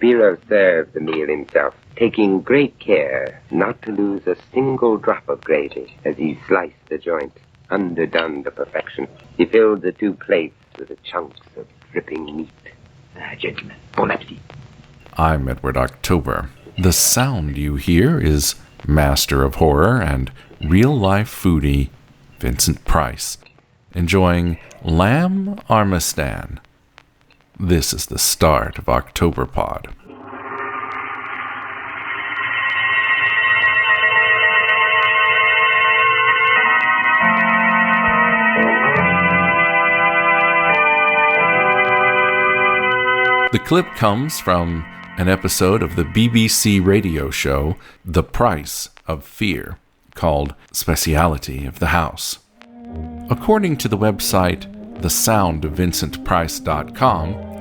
Spiro served the meal himself, taking great care not to lose a single drop of gravy as he sliced the joint, underdone to perfection. He filled the 2 plates with the chunks of dripping meat. Gentlemen, bon appetit. I'm Edward October. The sound you hear is master of horror and real-life foodie Vincent Price, enjoying lamb armistan. This is the start of Octoberpod. The clip comes from an episode of the BBC radio show The Price of Fear, called Speciality of the House. According to the website thesoundofvincentprice.com,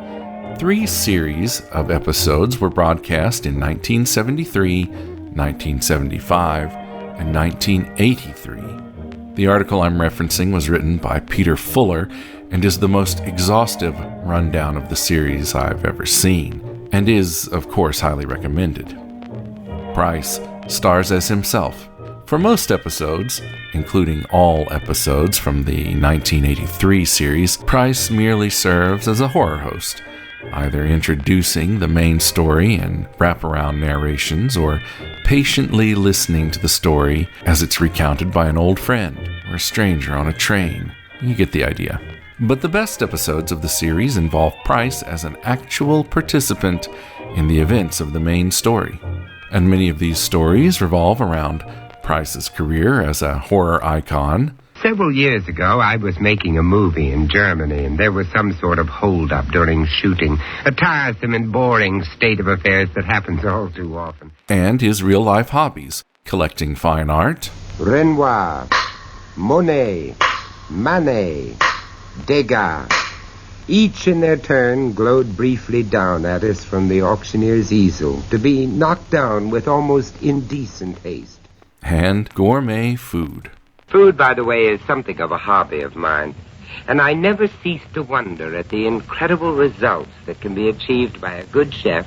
3 series of episodes were broadcast in 1973, 1975, and 1983. The article I'm referencing was written by Peter Fuller and is the most exhaustive rundown of the series I've ever seen, and is, of course, highly recommended. Price stars as himself. For most episodes, including all episodes from the 1983 series, Price merely serves as a horror host, either introducing the main story and wraparound narrations, or patiently listening to the story as it's recounted by an old friend or a stranger on a train. You get the idea. But the best episodes of the series involve Price as an actual participant in the events of the main story. And many of these stories revolve around Price's career as a horror icon. Several years ago, I was making a movie in Germany, and there was some sort of hold-up during shooting. A tiresome and boring state of affairs that happens all too often. And his real-life hobbies, collecting fine art, Renoir, Monet, Manet, Degas. Each in their turn glowed briefly down at us from the auctioneer's easel, to be knocked down with almost indecent haste. And gourmet food. Food, by the way, is something of a hobby of mine, and I never cease to wonder at the incredible results that can be achieved by a good chef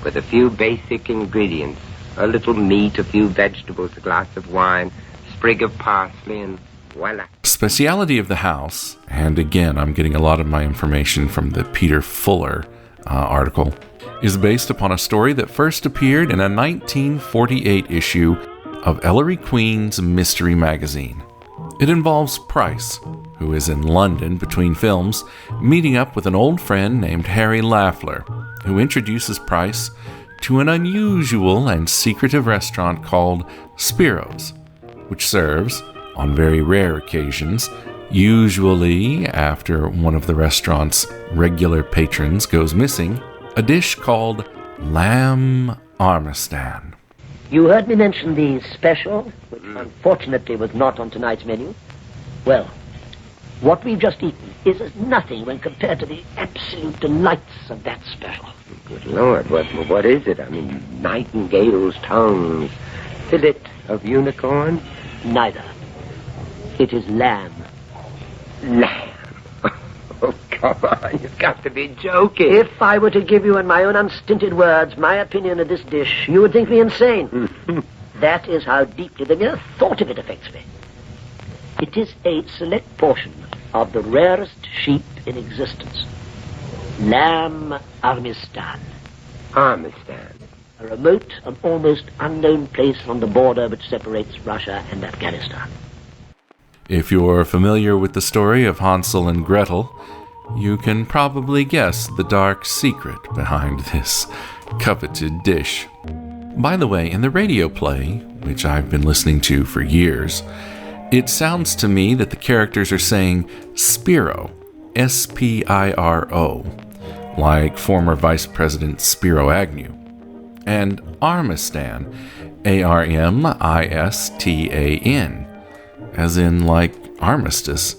with a few basic ingredients. A little meat, a few vegetables, a glass of wine, sprig of parsley, and voila. Speciality of the House, and again, I'm getting a lot of my information from the Peter Fuller article, is based upon a story that first appeared in a 1948 issue of Ellery Queen's Mystery Magazine. It involves Price, who is in London between films, meeting up with an old friend named Harry Lafler, who introduces Price to an unusual and secretive restaurant called Spiro's, which serves, on very rare occasions, usually after one of the restaurant's regular patrons goes missing, a dish called lamb armistan. You heard me mention the special, which unfortunately was not on tonight's menu. Well, what we've just eaten is as nothing when compared to the absolute delights of that special. Good Lord, what is it? I mean, nightingale's tongues, fillet of unicorn? Neither. It is lamb. Lamb? Oh, come on, you've got to be joking. If I were to give you in my own unstinted words my opinion of this dish, you would think me insane. That is how deeply the mere thought of it affects me. It is a select portion of the rarest sheep in existence. Lamb armistan. Armistan. A remote and almost unknown place on the border which separates Russia and Afghanistan. If you're familiar with the story of Hansel and Gretel, you can probably guess the dark secret behind this coveted dish. By the way, in the radio play, which I've been listening to for years, it sounds to me that the characters are saying Spiro, S-P-I-R-O, like former Vice President Spiro Agnew, and Armistan, A-R-M-I-S-T-A-N, as in like armistice.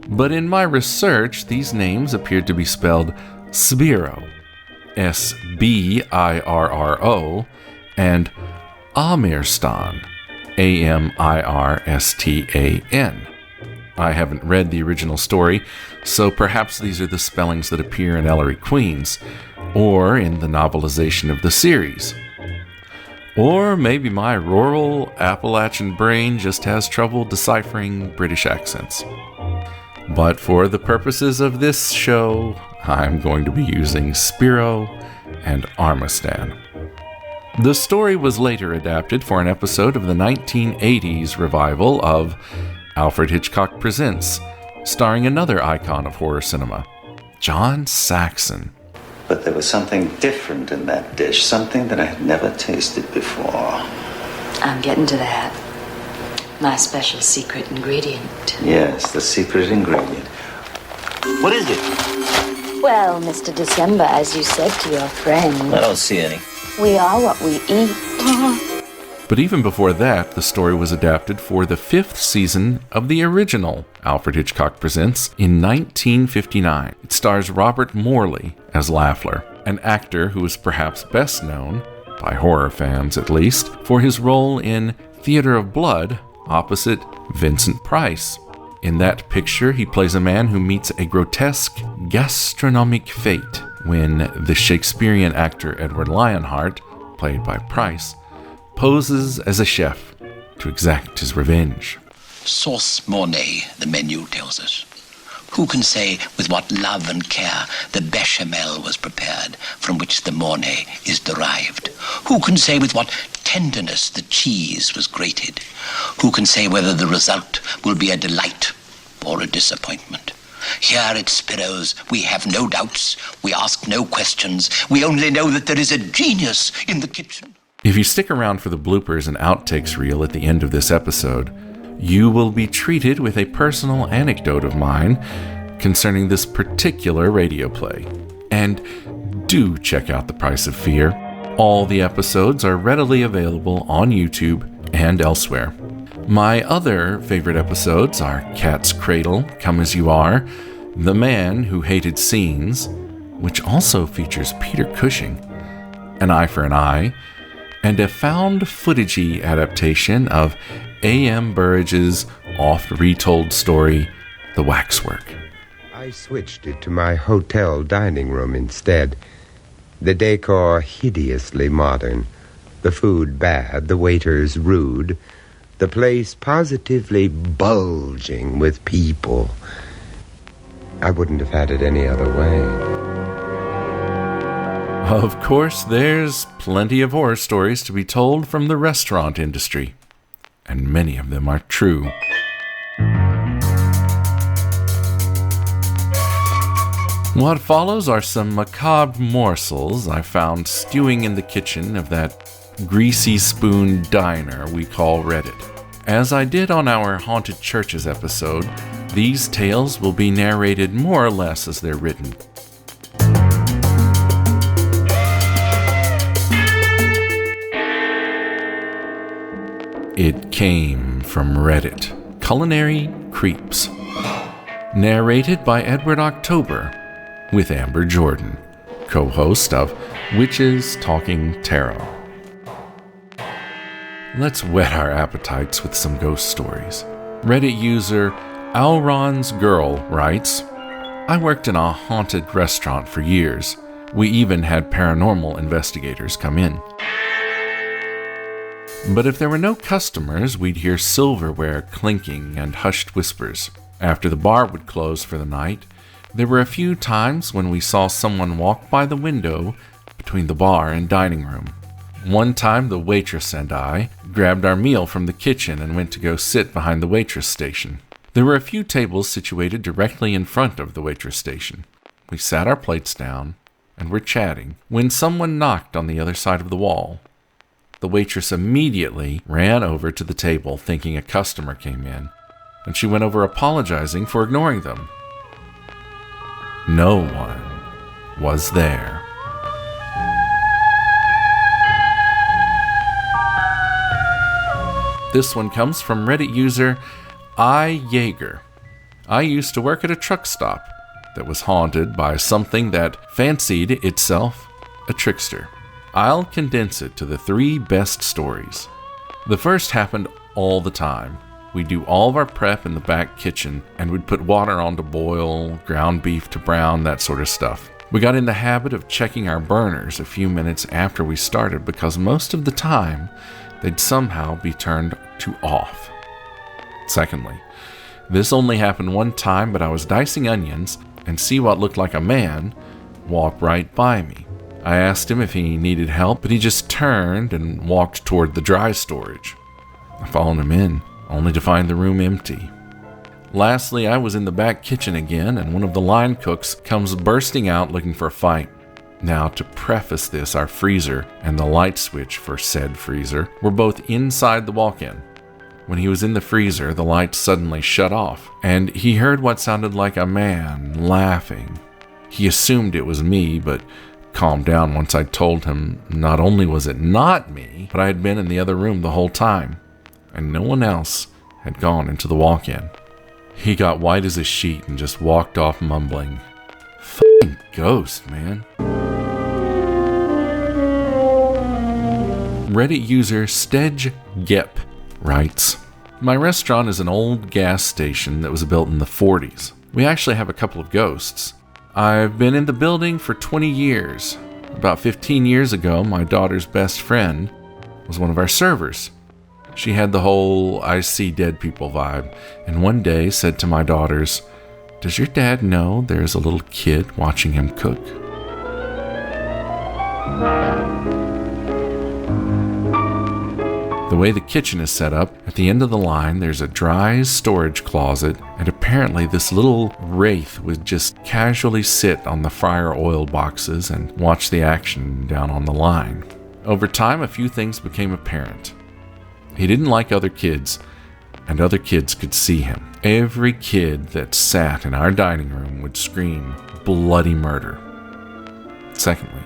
But in my research, these names appeared to be spelled Sbiro, S-B-I-R-R-O, and Amirstan, A-M-I-R-S-T-A-N. I haven't read the original story, so perhaps these are the spellings that appear in Ellery Queen's. or in the novelization of the series. Or maybe my rural Appalachian brain just has trouble deciphering British accents. But for the purposes of this show, I'm going to be using Spiro and Armistan. The story was later adapted for an episode of the 1980s revival of Alfred Hitchcock Presents, starring another icon of horror cinema, John Saxon. But there was something different in that dish, something that I had never tasted before. I'm getting to that. My special secret ingredient. Yes, the secret ingredient. What is it? Well, Mr. December, as you said to your friend, I don't see any. we are what we eat. But even before that, the story was adapted for the 5th season of the original Alfred Hitchcock Presents in 1959. It stars Robert Morley as Lafleur, an actor who is perhaps best known, by horror fans at least, for his role in Theater of Blood opposite Vincent Price. In that picture, he plays a man who meets a grotesque gastronomic fate when the Shakespearean actor Edward Lionheart, played by Price, poses as a chef to exact his revenge. Sauce Mornay, the menu tells us. Who can say with what love and care the bechamel was prepared, from which the Mornay is derived? Who can say with what tenderness the cheese was grated? Who can say whether the result will be a delight or a disappointment? Here at Spiro's, we have no doubts, we ask no questions, we only know that there is a genius in the kitchen. If you stick around for the bloopers and outtakes reel at the end of this episode, you will be treated with a personal anecdote of mine concerning this particular radio play. And do check out The Price of Fear. All the episodes are readily available on YouTube and elsewhere. My other favorite episodes are Cat's Cradle, Come As You Are, The Man Who Hated Scenes, which also features Peter Cushing, An Eye for an Eye, and a found footage-y adaptation of A.M. Burridge's oft-retold story, The Waxwork. I switched it to my hotel dining room instead. The decor hideously modern, the food bad, the waiters rude, the place positively bulging with people. I wouldn't have had it any other way. Of course, there's plenty of horror stories to be told from the restaurant industry, and many of them are true. What follows are some macabre morsels I found stewing in the kitchen of that greasy spoon diner we call Reddit. As I did on our Haunted Churches episode, these tales will be narrated more or less as they're written. It came from Reddit. Culinary Creeps. Narrated by Edward October, with Amber Jourdan, co-host of Witches Talking Tarot. Let's whet our appetites with some ghost stories. Reddit user Alron's Girl writes, I worked in a haunted restaurant for years. We even had paranormal investigators come in. But if there were no customers, we'd hear silverware clinking and hushed whispers. After the bar would close for the night, there were a few times when we saw someone walk by the window between the bar and dining room. One time, the waitress and I grabbed our meal from the kitchen and went to go sit behind the waitress station. There were a few tables situated directly in front of the waitress station. We sat our plates down and were chatting when someone knocked on the other side of the wall. The waitress immediately ran over to the table thinking a customer came in, and she went over apologizing for ignoring them. No one was there. This one comes from Reddit user I. Yeager. I used to work at a truck stop that was haunted by something that fancied itself a trickster. I'll condense it to the 3 best stories. The first happened all the time. We'd do all of our prep in the back kitchen and we'd put water on to boil, ground beef to brown, that sort of stuff. We got in the habit of checking our burners a few minutes after we started because most of the time they'd somehow be turned to off. Secondly, this only happened one time, but I was dicing onions and see what looked like a man walk right by me. I asked him if he needed help, but he just turned and walked toward the dry storage. I followed him in, only to find the room empty. Lastly, I was in the back kitchen again, and one of the line cooks comes bursting out looking for a fight. Now, to preface this, our freezer and the light switch for said freezer were both inside the walk-in. When he was in the freezer, the lights suddenly shut off, and he heard what sounded like a man laughing. He assumed it was me, but calmed down once I told him not only was it not me, but I had been in the other room the whole time, and no one else had gone into the walk-in. He got white as a sheet and just walked off mumbling, "F***ing ghost, man." Reddit user Stedge Gep writes, "My restaurant is an old gas station that was built in the 40s. We actually have a couple of ghosts. I've been in the building for 20 years. About 15 years ago, my daughter's best friend was one of our servers. She had the whole I see dead people vibe, and one day said to my daughters, 'Does your dad know there's a little kid watching him cook?' The way the kitchen is set up, at the end of the line there's a dry storage closet, and apparently this little wraith would just casually sit on the fryer oil boxes and watch the action down on the line. Over time, a few things became apparent. He didn't like other kids, and other kids could see him. Every kid that sat in our dining room would scream bloody murder. Secondly,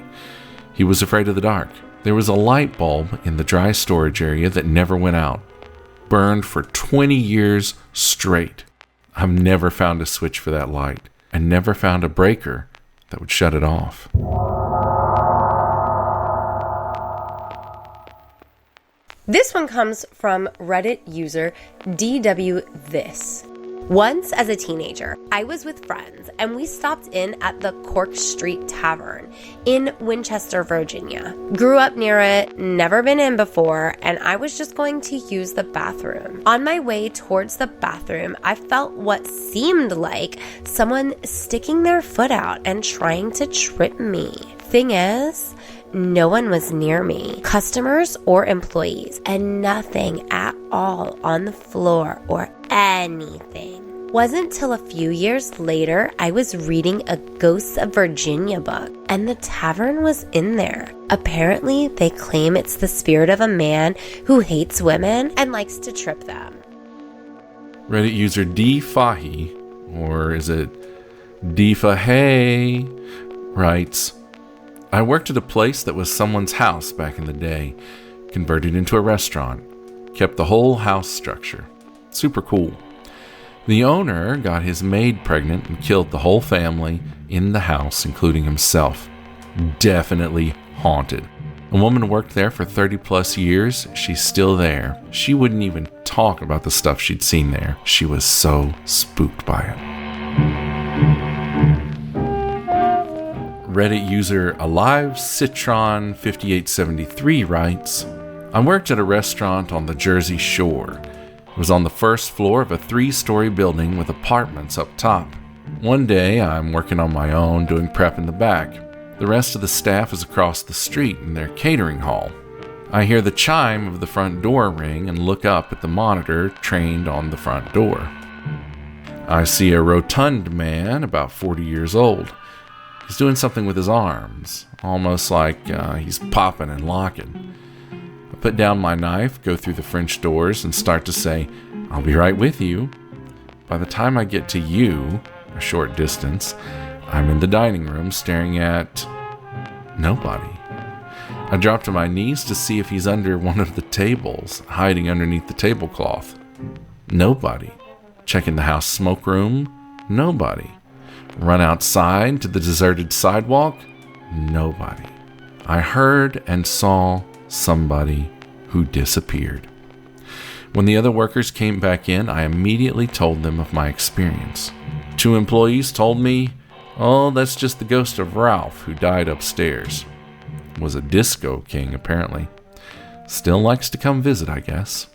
he was afraid of the dark. There was a light bulb in the dry storage area that never went out. Burned for 20 years straight. I've never found a switch for that light, and never found a breaker that would shut it off." This one comes from Reddit user DWThis. Once as a teenager, I was with friends and we stopped in at the Cork Street Tavern in Winchester, Virginia. Grew up near it, never been in before, and I was just going to use the bathroom. On my way towards the bathroom, I felt what seemed like someone sticking their foot out and trying to trip me. Thing is, no one was near me, customers or employees, and nothing at all on the floor or anything. Wasn't till a few years later I was reading a Ghosts of Virginia book, and the tavern was in there. Apparently, they claim it's the spirit of a man who hates women and likes to trip them. Reddit user D Fahi, or is it D Fahay, writes, "I worked at a place that was someone's house back in the day, converted into a restaurant, kept the whole house structure. Super cool. The owner got his maid pregnant and killed the whole family in the house, including himself. Definitely haunted. A woman worked there for 30 plus years. She's still there. She wouldn't even talk about the stuff she'd seen there. She was so spooked by it." Reddit user AliveCitron5873 writes, "I worked at a restaurant on the Jersey Shore. It was on the first floor of a 3-story building with apartments up top. One day, I'm working on my own, doing prep in the back. The rest of the staff is across the street in their catering hall. I hear the chime of the front door ring and look up at the monitor trained on the front door. I see a rotund man, about 40 years old. He's doing something with his arms, almost like he's popping and locking. I put down my knife, go through the French doors, and start to say, 'I'll be right with you.' By the time I get to you, a short distance, I'm in the dining room staring at nobody. I drop to my knees to see if he's under one of the tables, hiding underneath the tablecloth. Nobody. Check in the house smoke room. Nobody. Run outside to the deserted sidewalk. Nobody. I heard and saw somebody who disappeared. When the other workers came back in, I immediately told them of my experience. 2 employees told me Oh, that's just the ghost of Ralph, who died upstairs. Was a disco king, apparently. Still likes to come visit, I guess.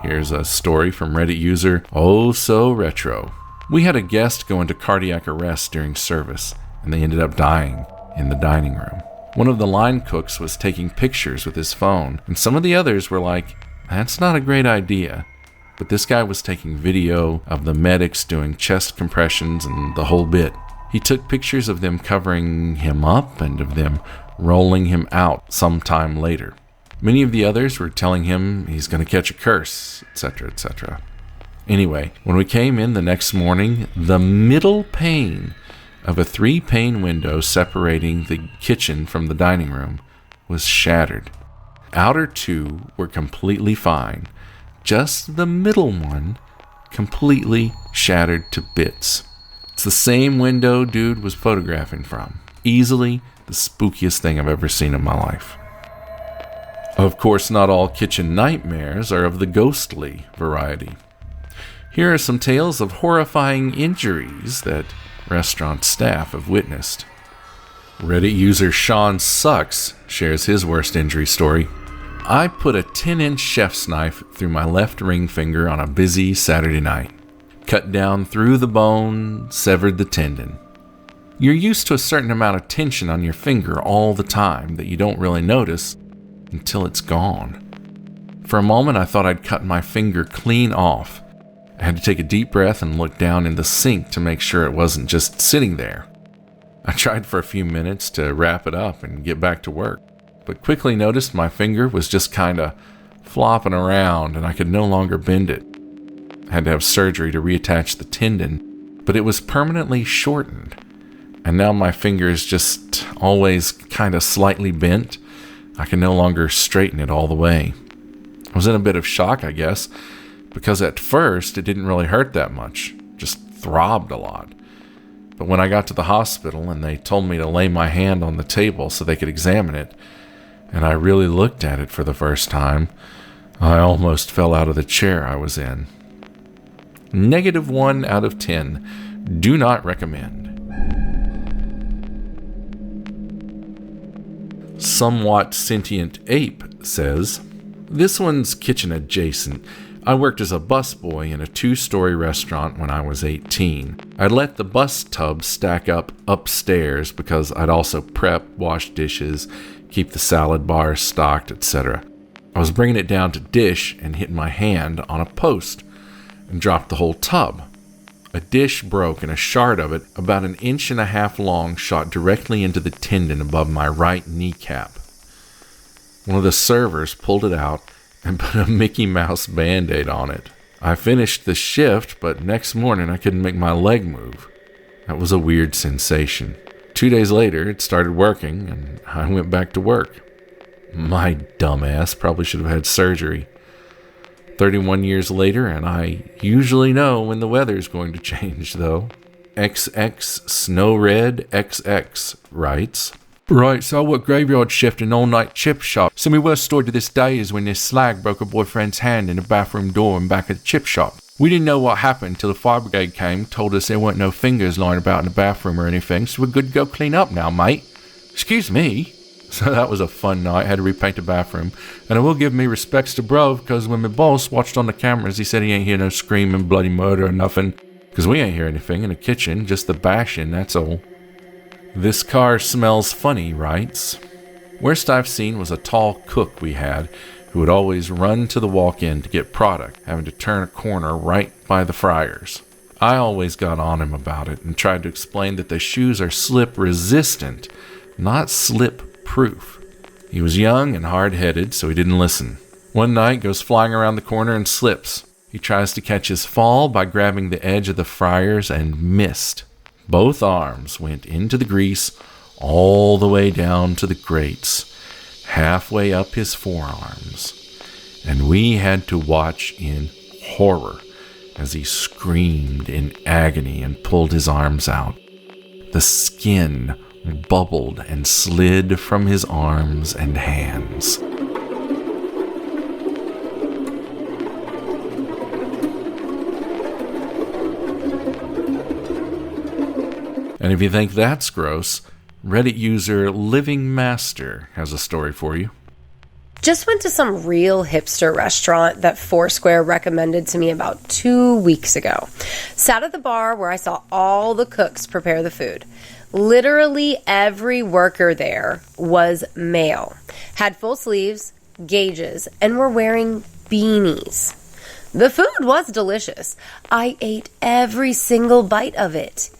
Here's a story from Reddit user Oh So Retro. We had a guest go into cardiac arrest during service, and they ended up dying in the dining room. One of the line cooks was taking pictures with his phone, and some of the others were like, that's not a great idea. But this guy was taking video of the medics doing chest compressions and the whole bit. He took pictures of them covering him up and of them rolling him out sometime later. Many of the others were telling him he's going to catch a curse, etc., etc. Anyway, when we came in the next morning, the middle pane of a 3-pane window separating the kitchen from the dining room was shattered. Outer 2 were completely fine. Just the middle one completely shattered to bits. It's the same window dude was photographing from. Easily the spookiest thing I've ever seen in my life. Of course, not all kitchen nightmares are of the ghostly variety. Here are some tales of horrifying injuries that restaurant staff have witnessed. Reddit user Sean Sucks shares his worst injury story. I put a 10-inch chef's knife through my left ring finger on a busy Saturday night. Cut down through the bone, severed the tendon. You're used to a certain amount of tension on your finger all the time that you don't really notice until it's gone. For a moment, I thought I'd cut my finger clean off. I had to take a deep breath and look down in the sink to make sure it wasn't just sitting there. I tried for a few minutes to wrap it up and get back to work, but quickly noticed my finger was just kinda flopping around and I could no longer bend it. I had to have surgery to reattach the tendon, but it was permanently shortened, and now my finger is just always kinda slightly bent. I can no longer straighten it all the way. I was in a bit of shock, I guess, because at first it didn't really hurt that much, just throbbed a lot. But when I got to the hospital and they told me to lay my hand on the table so they could examine it, and I really looked at it for the first time, I almost fell out of the chair I was in. -1 out of 10. Do not recommend. Somewhat Sentient Ape says, this one's kitchen adjacent. I worked as a busboy in a 2-story restaurant when I was 18. I'd let the bus tub stack up upstairs because I'd also prep, wash dishes, keep the salad bars stocked, etc. I was bringing it down to dish and hit my hand on a post and dropped the whole tub. A dish broke and a shard of it, about 1.5 inches long, shot directly into the tendon above my right kneecap. One of the servers pulled it out and put a Mickey Mouse Band-Aid on it. I finished the shift, but next morning I couldn't make my leg move. That was a weird sensation. 2 days later, it started working, and I went back to work. My dumbass probably should have had surgery. 31 years later, and I usually know when the weather's going to change, though. XX Snow Red XX writes, right, so I work graveyard shift in an all-night chip shop. So my worst story to this day is when this slag broke her boyfriend's hand in the bathroom door in back of the chip shop. We didn't know what happened till the fire brigade came, told us there weren't no fingers lying about in the bathroom or anything, so we're good to go clean up now, mate. Excuse me. So that was a fun night. Had to repaint the bathroom. And I will give me respects to bro, because when my boss watched on the cameras, he said he ain't hear no screaming, bloody murder or nothing. Because we ain't hear anything in the kitchen, just the bashing, that's all. This car smells funny, writes. Worst I've seen was a tall cook we had, who would always run to the walk-in to get product, having to turn a corner right by the fryers. I always got on him about it and tried to explain that the shoes are slip-resistant, not slip-proof. He was young and hard-headed, so he didn't listen. One night, goes flying around the corner and slips. He tries to catch his fall by grabbing the edge of the fryers and missed. Both arms went into the grease all the way down to the grates, halfway up his forearms, and we had to watch in horror as he screamed in agony and pulled his arms out. The skin bubbled and slid from his arms and hands. And if you think that's gross, Reddit user Living Master has a story for you. Just went to some real hipster restaurant that Foursquare recommended to me about 2 weeks ago. Sat at the bar where I saw all the cooks prepare the food. Literally every worker there was male, had full sleeves, gauges, and were wearing beanies. The food was delicious. I ate every single bite of it.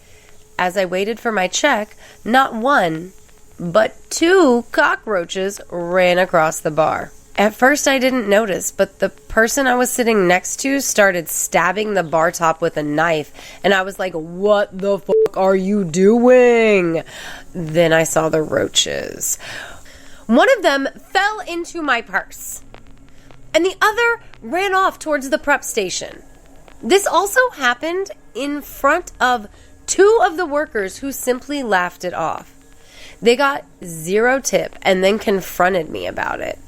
As I waited for my check, not one, but 2 cockroaches ran across the bar. At first I didn't notice, but the person I was sitting next to started stabbing the bar top with a knife, and I was like, what the fuck are you doing? Then I saw the roaches. One of them fell into my purse, and the other ran off towards the prep station. This also happened in front of 2 of the workers who simply laughed it off. They got 0 tip and then confronted me about it.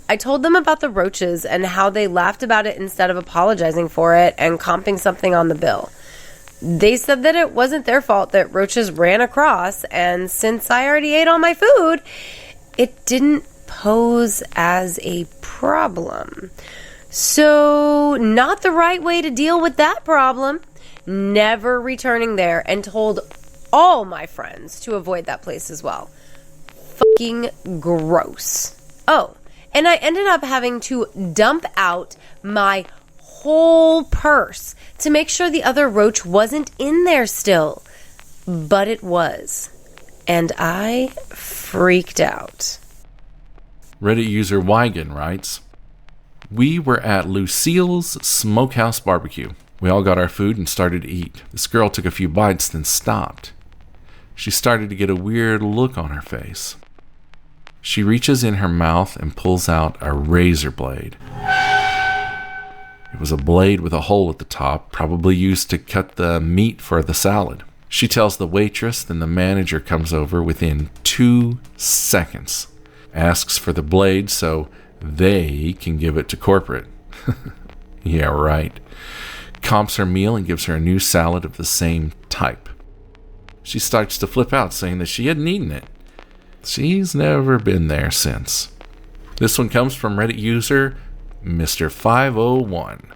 I told them about the roaches and how they laughed about it instead of apologizing for it and comping something on the bill. They said that it wasn't their fault that roaches ran across, and since I already ate all my food, it didn't pose as a problem. So, not the right way to deal with that problem. Never returning there, and told all my friends to avoid that place as well. Fucking gross. Oh, and I ended up having to dump out my whole purse to make sure the other roach wasn't in there still. But it was. And I freaked out. Reddit user Wygan writes, we were at Lucille's Smokehouse Barbecue. We all got our food and started to eat. This girl took a few bites, then stopped. She started to get a weird look on her face. She reaches in her mouth and pulls out a razor blade. It was a blade with a hole at the top, probably used to cut the meat for the salad. She tells the waitress, then the manager comes over within 2 seconds. Asks for the blade so they can give it to corporate. Yeah, right. Comps her meal and gives her a new salad of the same type. She starts to flip out, saying that she hadn't eaten it. She's never been there since. This one comes from Reddit user Mr. 501.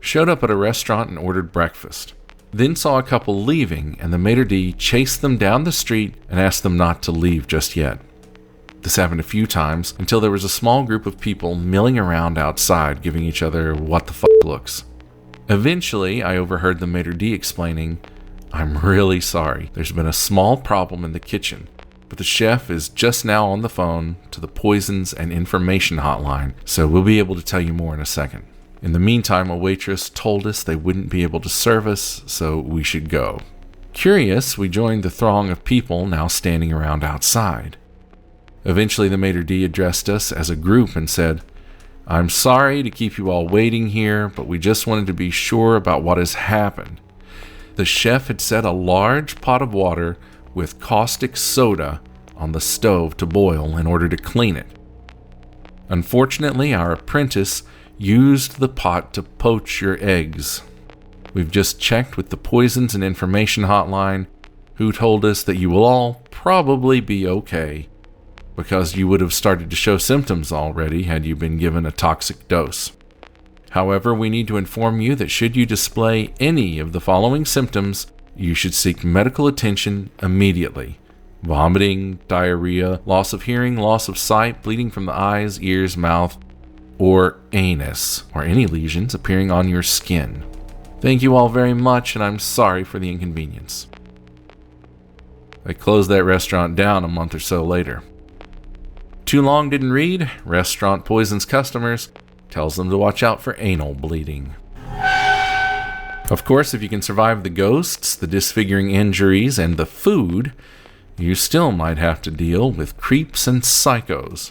Showed up at a restaurant and ordered breakfast. Then saw a couple leaving, and the maitre d' chased them down the street and asked them not to leave just yet. This happened a few times until there was a small group of people milling around outside, giving each other what the fuck looks. Eventually, I overheard the maitre d' explaining, I'm really sorry. There's been a small problem in the kitchen, but the chef is just now on the phone to the Poisons and Information hotline, so we'll be able to tell you more in a second. In the meantime, a waitress told us they wouldn't be able to serve us, so we should go. Curious, we joined the throng of people now standing around outside. Eventually, the maitre d' addressed us as a group and said, I'm sorry to keep you all waiting here, but we just wanted to be sure about what has happened. The chef had set a large pot of water with caustic soda on the stove to boil in order to clean it. Unfortunately, our apprentice used the pot to poach your eggs. We've just checked with the Poisons and Information hotline, who told us that you will all probably be okay, because you would have started to show symptoms already had you been given a toxic dose. However, we need to inform you that should you display any of the following symptoms, you should seek medical attention immediately. Vomiting, diarrhea, loss of hearing, loss of sight, bleeding from the eyes, ears, mouth, or anus, or any lesions appearing on your skin. Thank you all very much, and I'm sorry for the inconvenience. They closed that restaurant down a month or so later. Too long didn't read. Restaurant poisons customers, tells them to watch out for anal bleeding. Of course, if you can survive the ghosts, the disfiguring injuries, and the food, you still might have to deal with creeps and psychos.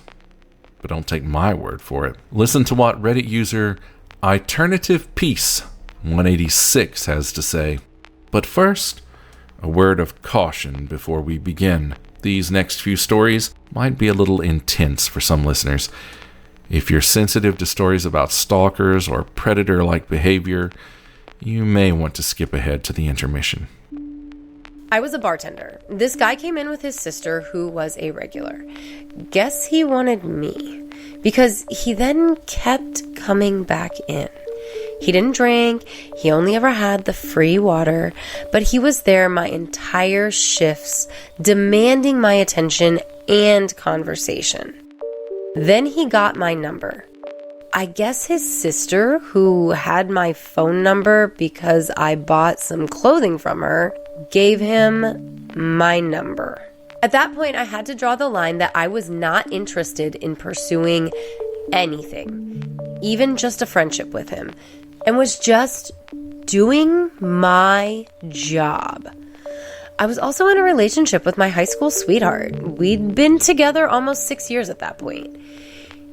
But don't take my word for it. Listen to what Reddit user Alternative Peace 186 has to say. But first, a word of caution before we begin. These next few stories might be a little intense for some listeners. If you're sensitive to stories about stalkers or predator-like behavior, you may want to skip ahead to the intermission. I was a bartender. This guy came in with his sister, who was a regular. Guess he wanted me, because he then kept coming back in. He didn't drink, he only ever had the free water, but he was there my entire shifts, demanding my attention and conversation. Then he got my number. I guess his sister, who had my phone number because I bought some clothing from her, gave him my number. At that point, I had to draw the line that I was not interested in pursuing anything, even just a friendship with him, and was just doing my job. I was also in a relationship with my high school sweetheart. We'd been together almost 6 years at that point.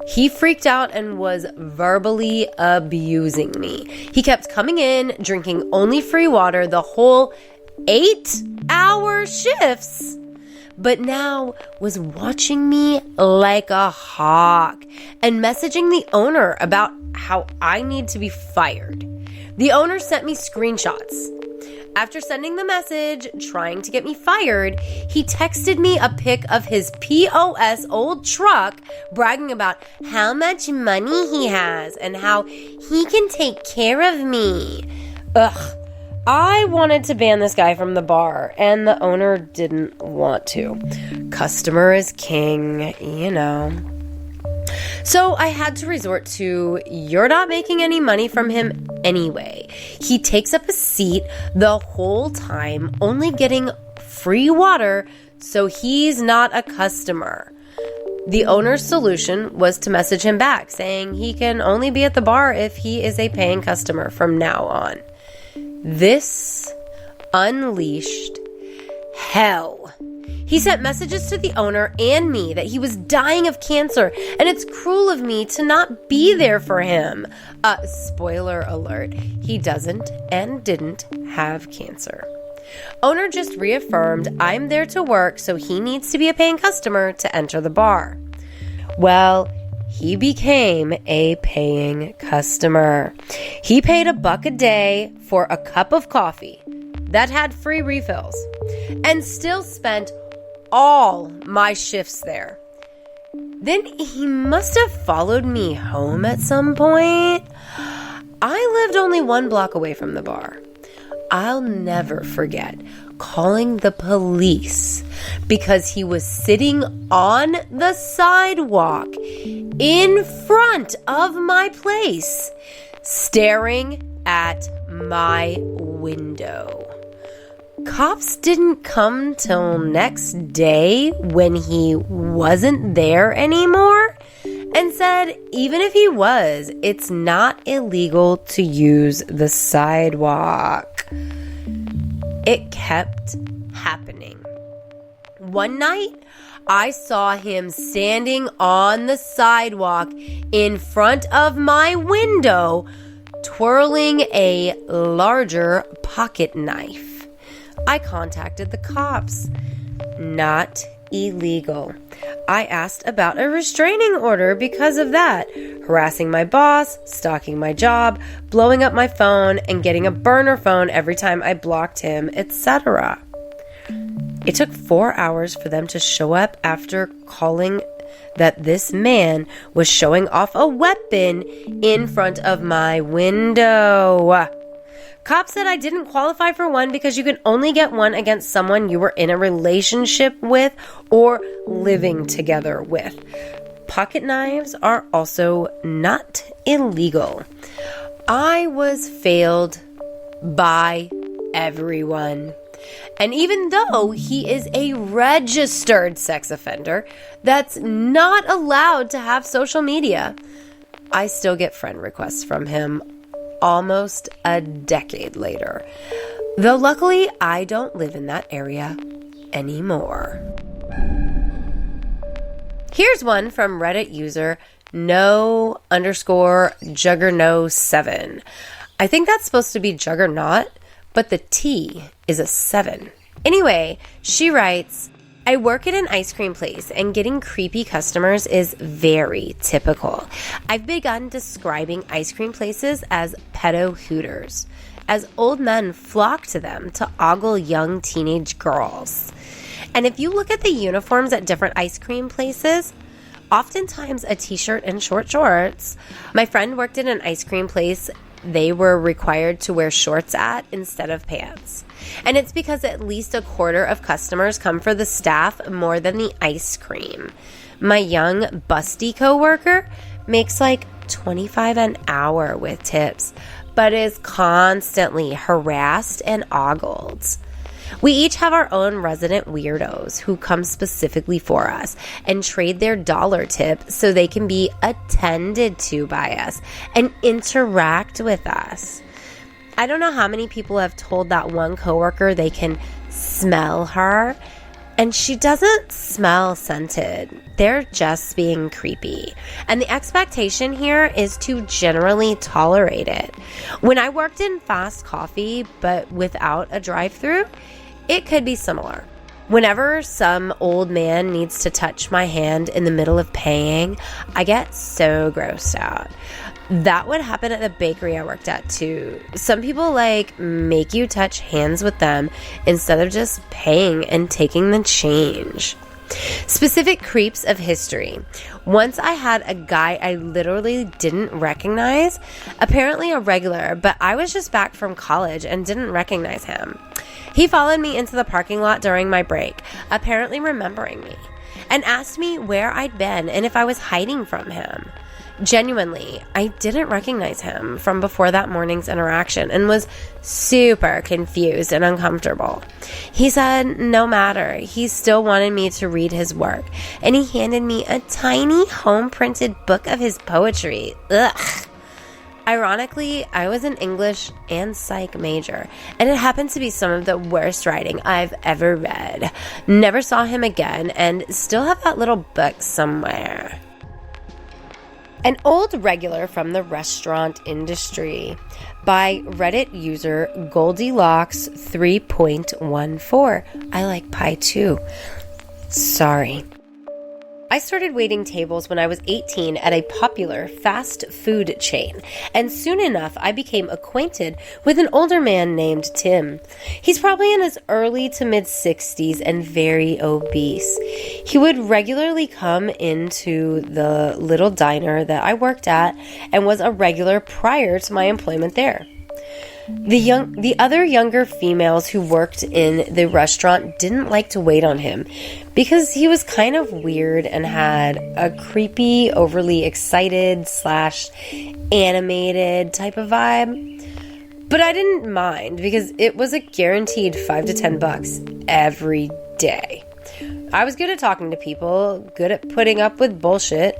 He freaked out and was verbally abusing me. He kept coming in, drinking only free water the whole 8-hour shifts, but now was watching me like a hawk and messaging the owner about how I need to be fired. The owner sent me screenshots. After sending the message, trying to get me fired, he texted me a pic of his POS old truck, bragging about how much money he has and how he can take care of me. Ugh. I wanted to ban this guy from the bar, and the owner didn't want to. Customer is king, you know. So I had to resort to, you're not making any money from him anyway. He takes up a seat the whole time, only getting free water, so he's not a customer. The owner's solution was to message him back, saying he can only be at the bar if he is a paying customer from now on. This unleashed hell. He sent messages to the owner and me that he was dying of cancer, and it's cruel of me to not be there for him. Spoiler alert, he doesn't and didn't have cancer. Owner just reaffirmed I'm there to work, so he needs to be a paying customer to enter the bar. Well, he became a paying customer. He paid $1 a day for a cup of coffee that had free refills and still spent all my shifts there. Then he must have followed me home at some point. I lived only 1 block away from the bar. I'll never forget calling the police because he was sitting on the sidewalk in front of my place, staring at my window. Cops didn't come till next day when he wasn't there anymore and said even if he was, it's not illegal to use the sidewalk. It kept happening. One night, I saw him standing on the sidewalk in front of my window, twirling a larger pocket knife. I contacted the cops. Not illegal. I asked about a restraining order because of that, harassing my boss, stalking my job, blowing up my phone, and getting a burner phone every time I blocked him, etc. It took 4 hours for them to show up after calling that this man was showing off a weapon in front of my window. Cops said I didn't qualify for one because you can only get one against someone you were in a relationship with or living together with. Pocket knives are also not illegal. I was failed by everyone. And even though he is a registered sex offender that's not allowed to have social media, I still get friend requests from him almost a decade later. Though luckily, I don't live in that area anymore. Here's one from Reddit user no_juggerno7. I think that's supposed to be juggernaut, but the T is a 7. Anyway, she writes, I work at an ice cream place and getting creepy customers is very typical. I've begun describing ice cream places as pedo hooters. as old men flock to them to ogle young teenage girls. And if you look at the uniforms at different ice cream places, oftentimes a t-shirt and short shorts. My friend worked in an ice cream place they were required to wear shorts at instead of pants. And it's because at least a quarter of customers come for the staff more than the ice cream. My young, busty coworker makes like $25 an hour with tips, but is constantly harassed and ogled. We each have our own resident weirdos who come specifically for us and trade their dollar tip so they can be attended to by us and interact with us. I don't know how many people have told that one coworker they can smell her, and she doesn't smell scented. They're just being creepy. And the expectation here is to generally tolerate it. When I worked in fast coffee, but without a drive-thru, it could be similar. Whenever some old man needs to touch my hand in the middle of paying, I get so grossed out. That would happen at the bakery I worked at too. Some people make you touch hands with them instead of just paying and taking the change. Specific creeps of history. Once I had a guy I literally didn't recognize, apparently a regular, but I was just back from college and didn't recognize him. He followed me into the parking lot during my break, apparently remembering me, and asked me where I'd been and if I was hiding from him. Genuinely, I didn't recognize him from before that morning's interaction and was super confused and uncomfortable. He said no matter, he still wanted me to read his work, and he handed me a tiny home-printed book of his poetry. Ugh. Ironically, I was an English and psych major, and it happened to be some of the worst writing I've ever read. Never saw him again, and still have that little book somewhere. An old regular from the restaurant industry by Reddit user Goldilocks 3.14. I like pie too. Sorry. I started waiting tables when I was 18 at a popular fast food chain, and soon enough I became acquainted with an older man named Tim. He's probably in his early to mid-60s and very obese. He would regularly come into the little diner that I worked at and was a regular prior to my employment there. The other younger females who worked in the restaurant didn't like to wait on him because he was kind of weird and had a creepy, overly excited / animated type of vibe. But I didn't mind because it was a guaranteed $5 to $10 every day. I was good at talking to people, good at putting up with bullshit,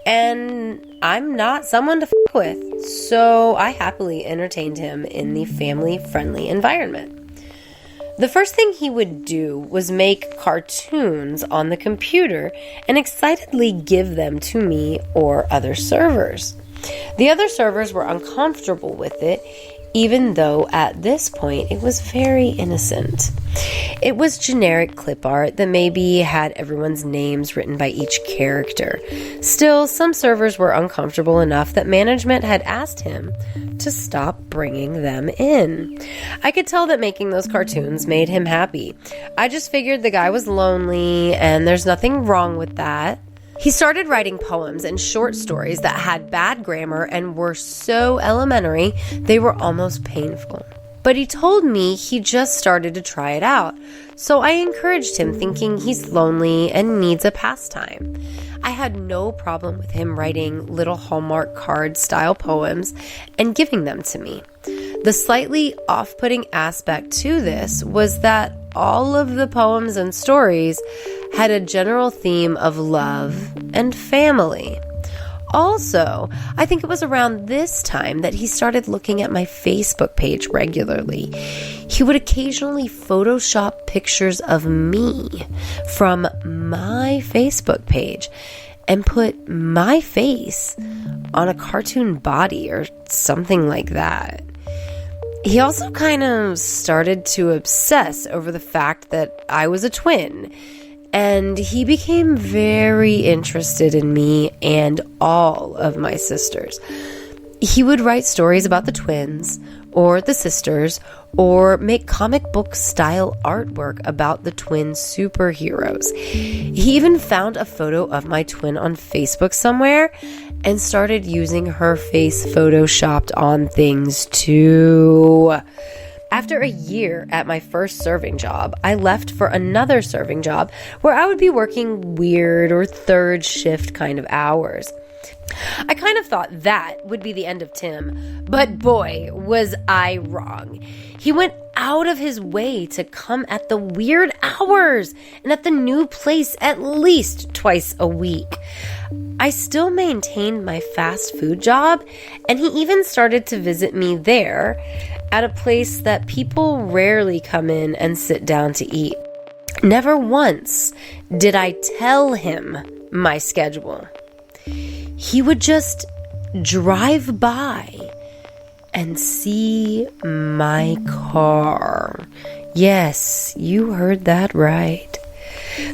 and I'm not someone to f*** with, so I happily entertained him in the family-friendly environment. The first thing he would do was make cartoons on the computer and excitedly give them to me or other servers. The other servers were uncomfortable with it, even though at this point it was very innocent. It was generic clip art that maybe had everyone's names written by each character. Still, some servers were uncomfortable enough that management had asked him to stop bringing them in. I could tell that making those cartoons made him happy. I just figured the guy was lonely, and there's nothing wrong with that. He started writing poems and short stories that had bad grammar and were so elementary they were almost painful. But he told me he just started to try it out, so I encouraged him, thinking he's lonely and needs a pastime. I had no problem with him writing little Hallmark card style poems and giving them to me. The slightly off-putting aspect to this was that all of the poems and stories had a general theme of love and family. Also, I think it was around this time that he started looking at my Facebook page regularly. He would occasionally Photoshop pictures of me from my Facebook page and put my face on a cartoon body or something like that. He also kind of started to obsess over the fact that I was a twin, and he became very interested in me and all of my sisters. He would write stories about the twins or the sisters, or make comic book style artwork about the twin superheroes. He even found a photo of my twin on Facebook somewhere and started using her face photoshopped on things too. After a year at my first serving job, I left for another serving job where I would be working weird or third shift kind of hours. I kind of thought that would be the end of Tim, but boy, was I wrong. He went out of his way to come at the weird hours and at the new place at least twice a week. I still maintained my fast food job, and he even started to visit me there at a place that people rarely come in and sit down to eat. Never once did I tell him my schedule. He would just drive by and see my car. Yes, you heard that right.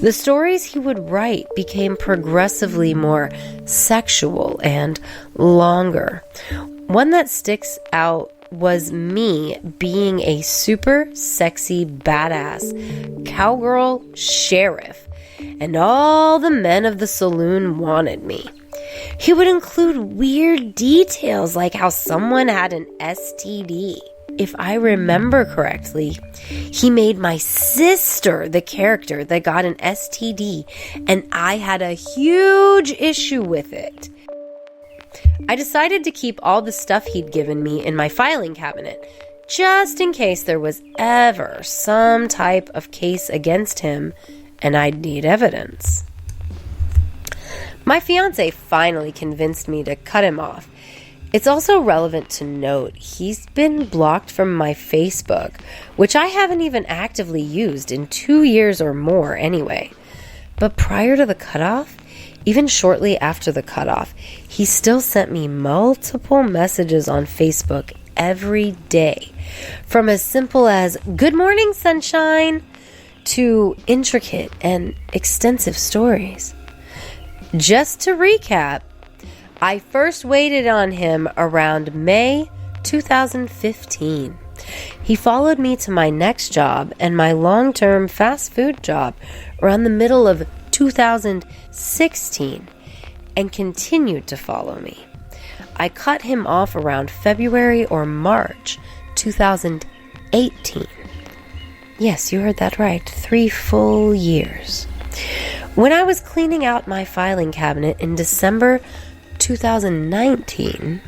The stories he would write became progressively more sexual and longer. One that sticks out was me being a super sexy badass cowgirl sheriff, and all the men of the saloon wanted me. He would include weird details like how someone had an STD. If I remember correctly, he made my sister the character that got an STD, and I had a huge issue with it. I decided to keep all the stuff he'd given me in my filing cabinet, just in case there was ever some type of case against him and I'd need evidence. My fiance finally convinced me to cut him off. It's also relevant to note he's been blocked from my Facebook, which I haven't even actively used in 2 years or more anyway. But prior to the cutoff, even shortly after the cutoff, he still sent me multiple messages on Facebook every day, from as simple as "Good morning, sunshine," to intricate and extensive stories. Just to recap, I first waited on him around May 2015. He followed me to my next job and my long-term fast food job around the middle of 2016 and continued to follow me. I cut him off around February or March 2018. Yes, you heard that right. 3 full years. When I was cleaning out my filing cabinet in December 2019,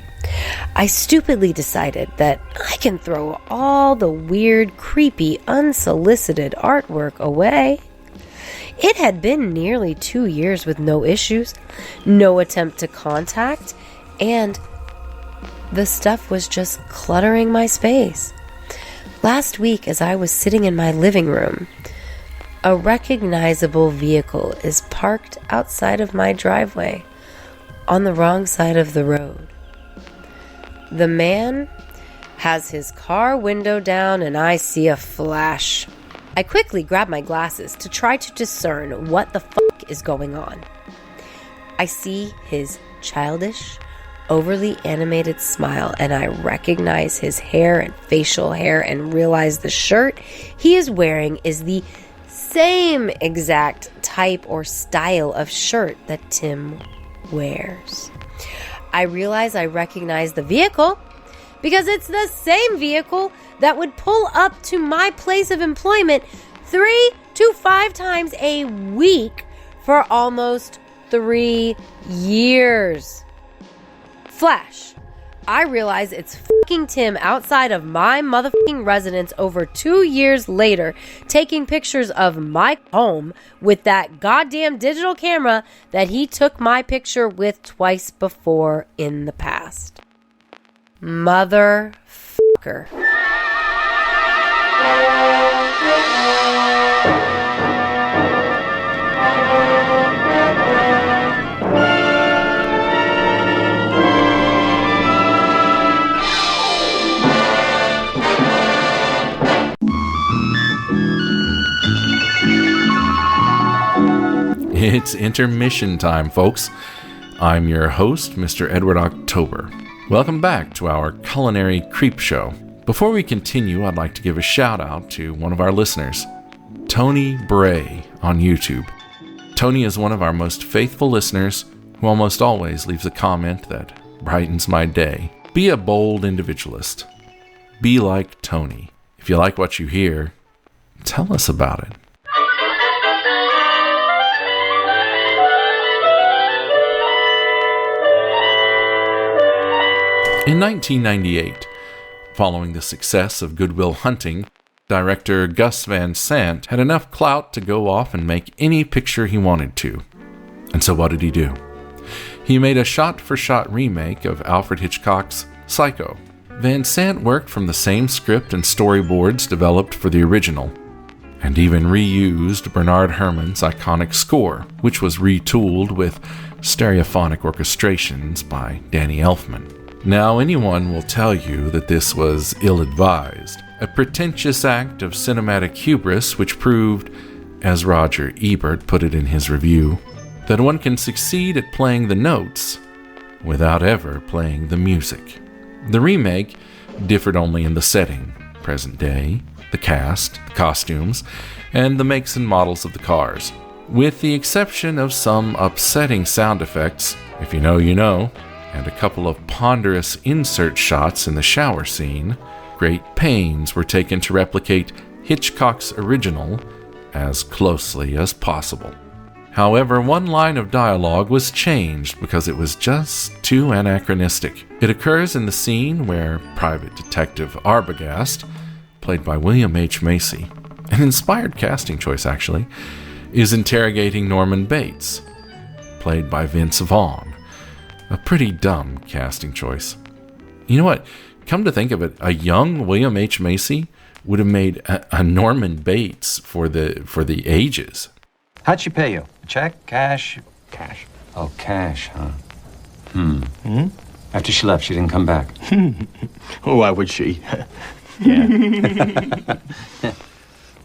I stupidly decided that I can throw all the weird, creepy, unsolicited artwork away. It had been nearly 2 years with no issues, no attempt to contact, and the stuff was just cluttering my space. Last week, as I was sitting in my living room, a recognizable vehicle is parked outside of my driveway on the wrong side of the road. The man has his car window down and I see a flash. I quickly grab my glasses to try to discern what the fuck is going on. I see his childish, overly animated smile, and I recognize his hair and facial hair and realize the shirt he is wearing is the same exact type or style of shirt that Tim wears. I realize I recognize the vehicle because it's the same vehicle that would pull up to my place of employment 3 to 5 times a week for almost 3 years. Flash. I realize it's fucking Tim outside of my motherfucking residence over 2 years later, taking pictures of my home with that goddamn digital camera that he took my picture with twice before in the past. Motherfucker. It's intermission time, folks. I'm your host, Mr. Edward October. Welcome back to our Culinary Creepshow. Before we continue, I'd like to give a shout out to one of our listeners, Tony Bray on YouTube. Tony is one of our most faithful listeners who almost always leaves a comment that brightens my day. Be a bold individualist. Be like Tony. If you like what you hear, tell us about it. In 1998, following the success of Good Will Hunting, director Gus Van Sant had enough clout to go off and make any picture he wanted to. And so what did he do? He made a shot-for-shot remake of Alfred Hitchcock's Psycho. Van Sant worked from the same script and storyboards developed for the original, and even reused Bernard Herrmann's iconic score, which was retooled with stereophonic orchestrations by Danny Elfman. Now, anyone will tell you that this was ill-advised, a pretentious act of cinematic hubris which proved, as Roger Ebert put it in his review, that one can succeed at playing the notes without ever playing the music. The remake differed only in the setting, present day, the cast, the costumes, and the makes and models of the cars. With the exception of some upsetting sound effects, if you know, you know, and a couple of ponderous insert shots in the shower scene, great pains were taken to replicate Hitchcock's original as closely as possible. However, one line of dialogue was changed because it was just too anachronistic. It occurs in the scene where Private Detective Arbogast, played by William H. Macy, an inspired casting choice actually, is interrogating Norman Bates, played by Vince Vaughn. A pretty dumb casting choice. You know what? Come to think of it, a young William H. Macy would have made a Norman Bates for the ages. How'd she pay you? A check? Cash? Cash. Oh, cash, huh? After she left, she didn't come back. Why would she? Yeah.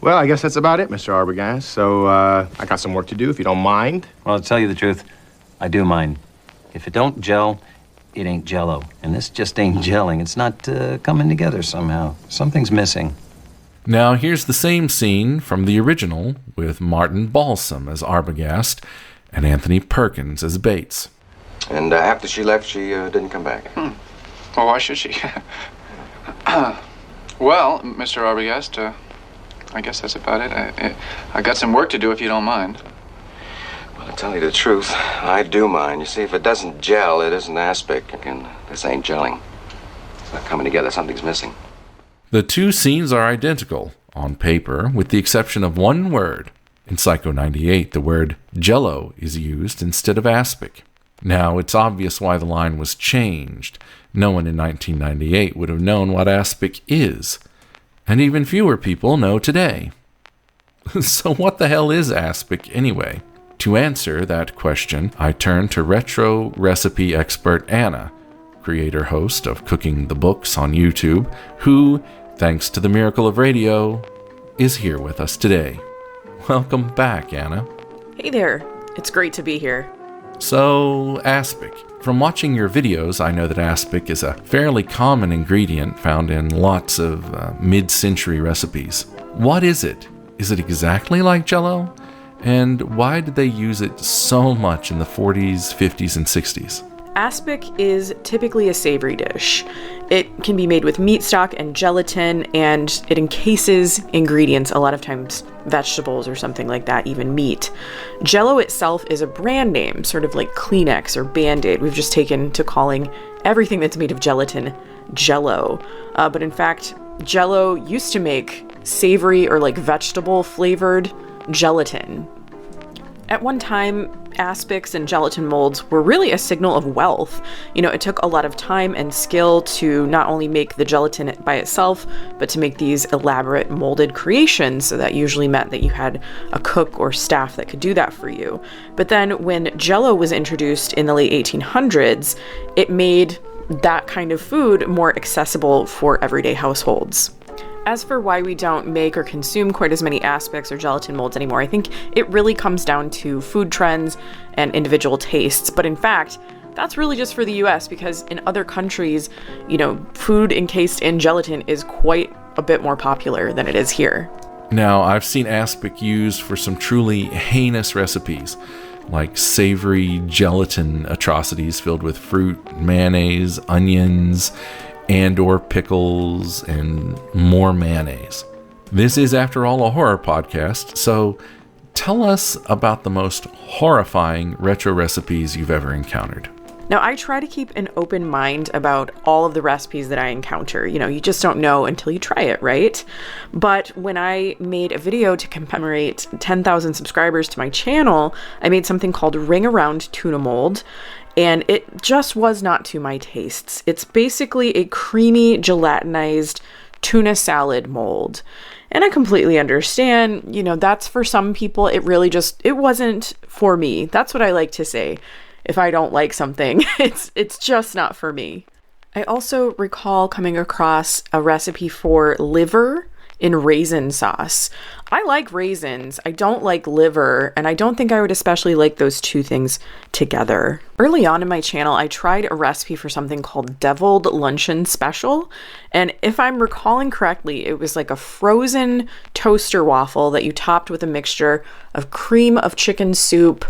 Well, I guess that's about it, Mr. Arbogast. So, I got some work to do, if you don't mind. Well, to tell you the truth, I do mind. If it don't gel, it ain't jello. And this just ain't gelling. It's not coming together somehow. Something's missing. Now, here's the same scene from the original with Martin Balsam as Arbogast and Anthony Perkins as Bates. And after she left, she didn't come back. Well, why should she? Well, Mr. Arbogast, I guess that's about it. I got some work to do if you don't mind. Well, to tell you the truth, I do mind. You see, if it doesn't gel, it isn't ASPIC, and this ain't gelling. It's not coming together. Something's missing. The two scenes are identical on paper, with the exception of one word. In Psycho 98, the word jello is used instead of aspic. Now, it's obvious why the line was changed. No one in 1998 would have known what aspic is, and even fewer people know today. So what the hell is aspic anyway? To answer that question, I turn to retro recipe expert Anna, creator-host of Cooking the Books on YouTube, who, thanks to the miracle of radio, is here with us today. Welcome back, Anna. Hey there. It's great to be here. So, aspic. From watching your videos, I know that aspic is a fairly common ingredient found in lots of mid-century recipes. What is it? Is it exactly like Jell-O? And why did they use it so much in the 40s, 50s, and 60s? Aspic is typically a savory dish. It can be made with meat stock and gelatin, and it encases ingredients, a lot of times vegetables or something like that, even meat. Jell-O itself is a brand name, sort of like Kleenex or Band-Aid. We've just taken to calling everything that's made of gelatin Jell-O. But in fact, Jell-O used to make savory or like vegetable flavored gelatin. At one time, aspics and gelatin molds were really a signal of wealth. You know, it took a lot of time and skill to not only make the gelatin by itself, but to make these elaborate molded creations. So that usually meant that you had a cook or staff that could do that for you. But then when Jell-O was introduced in the late 1800s, it made that kind of food more accessible for everyday households. As for why we don't make or consume quite as many aspics or gelatin molds anymore, I think it really comes down to food trends and individual tastes. But in fact, that's really just for the US, because in other countries, food encased in gelatin is quite a bit more popular than it is here. Now, I've seen aspic used for some truly heinous recipes, like savory gelatin atrocities filled with fruit, mayonnaise, onions, and/or pickles, and more mayonnaise. This is, after all, a horror podcast, so tell us about the most horrifying retro recipes you've ever encountered. Now, I try to keep an open mind about all of the recipes that I encounter. You just don't know until you try it, right? But when I made a video to commemorate 10,000 subscribers to my channel, I made something called Ring Around Tuna Mold, and it just was not to my tastes. It's basically a creamy, gelatinized tuna salad mold. And I completely understand, that's for some people. It wasn't for me. That's what I like to say. If I don't like something, it's just not for me. I also recall coming across a recipe for liver in raisin sauce. I like raisins. I don't like liver, and I don't think I would especially like those two things together. Early on in my channel, I tried a recipe for something called deviled luncheon special, and if I'm recalling correctly, it was like a frozen toaster waffle that you topped with a mixture of cream of chicken soup,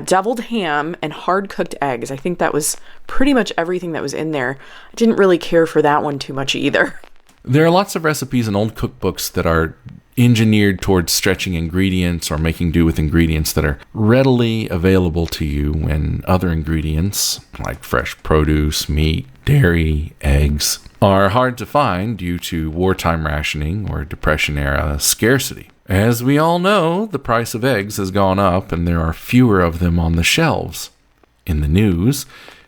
deviled ham, and hard-cooked eggs. I think that was pretty much everything that was in there. I didn't really care for that one too much either. There are lots of recipes in old cookbooks that are engineered towards stretching ingredients or making do with ingredients that are readily available to you when other ingredients, like fresh produce, meat, dairy, eggs, are hard to find due to wartime rationing or Depression-era scarcity. As we all know, the price of eggs has gone up and there are fewer of them on the shelves. In the news,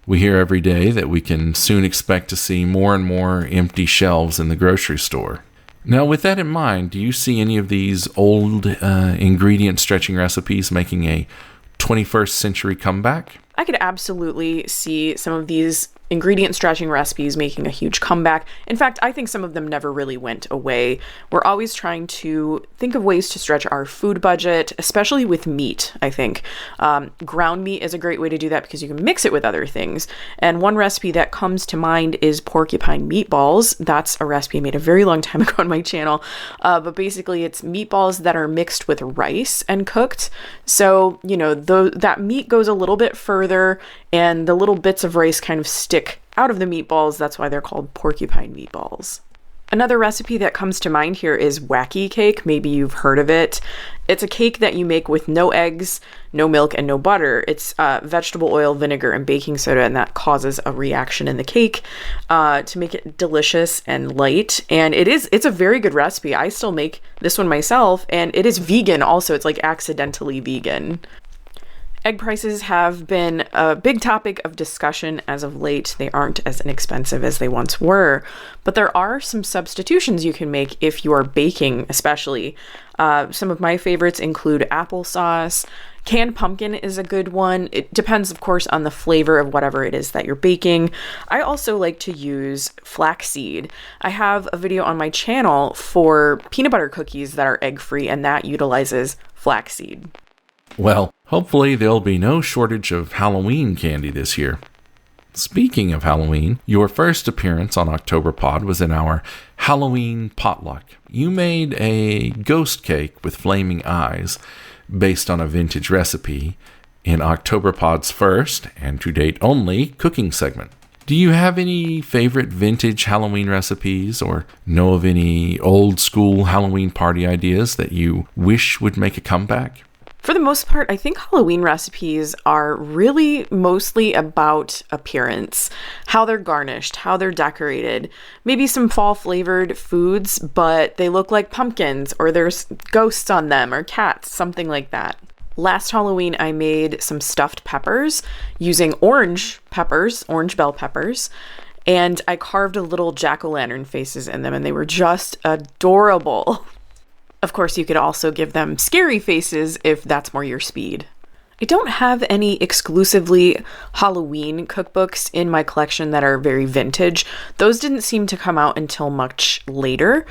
we hear every day that we can soon expect to see more and more empty shelves in the grocery store. Now, with that in mind, do you see any of these old ingredient stretching recipes making a 21st century comeback? I could absolutely see some of these ingredient stretching recipes making a huge comeback. In fact, I think some of them never really went away. We're always trying to think of ways to stretch our food budget, especially with meat, I think. Ground meat is a great way to do that because you can mix it with other things. And one recipe that comes to mind is porcupine meatballs. That's a recipe I made a very long time ago on my channel. But basically, it's meatballs that are mixed with rice and cooked. So, that meat goes a little bit further and the little bits of rice kind of stick out of the meatballs. That's why they're called porcupine meatballs. Another recipe that comes to mind here is wacky cake. Maybe you've heard of it. It's a cake that you make with no eggs, no milk, and no butter. It's vegetable oil, vinegar, and baking soda, and that causes a reaction in the cake to make it delicious and light. And it's a very good recipe. I still make this one myself, and it is vegan also. It's like accidentally vegan. Egg prices have been a big topic of discussion as of late. They aren't as inexpensive as they once were, but there are some substitutions you can make if you are baking, especially. Some of my favorites include applesauce. Canned pumpkin is a good one. It depends, of course, on the flavor of whatever it is that you're baking. I also like to use flaxseed. I have a video on my channel for peanut butter cookies that are egg-free, and that utilizes flaxseed. Well, hopefully there'll be no shortage of Halloween candy this year. Speaking of Halloween, your first appearance on Octoberpod was in our Halloween potluck. You made a ghost cake with flaming eyes based on a vintage recipe in Octoberpod's first, and to date only, cooking segment. Do you have any favorite vintage Halloween recipes or know of any old school Halloween party ideas that you wish would make a comeback? For the most part, I think Halloween recipes are really mostly about appearance, how they're garnished, how they're decorated, maybe some fall flavored foods, but they look like pumpkins or there's ghosts on them or cats, something like that. Last Halloween, I made some stuffed peppers using orange bell peppers, and I carved little jack-o'-lantern faces in them, and they were just adorable. Of course, you could also give them scary faces if that's more your speed. I don't have any exclusively Halloween cookbooks in my collection that are very vintage. Those didn't seem to come out until much later.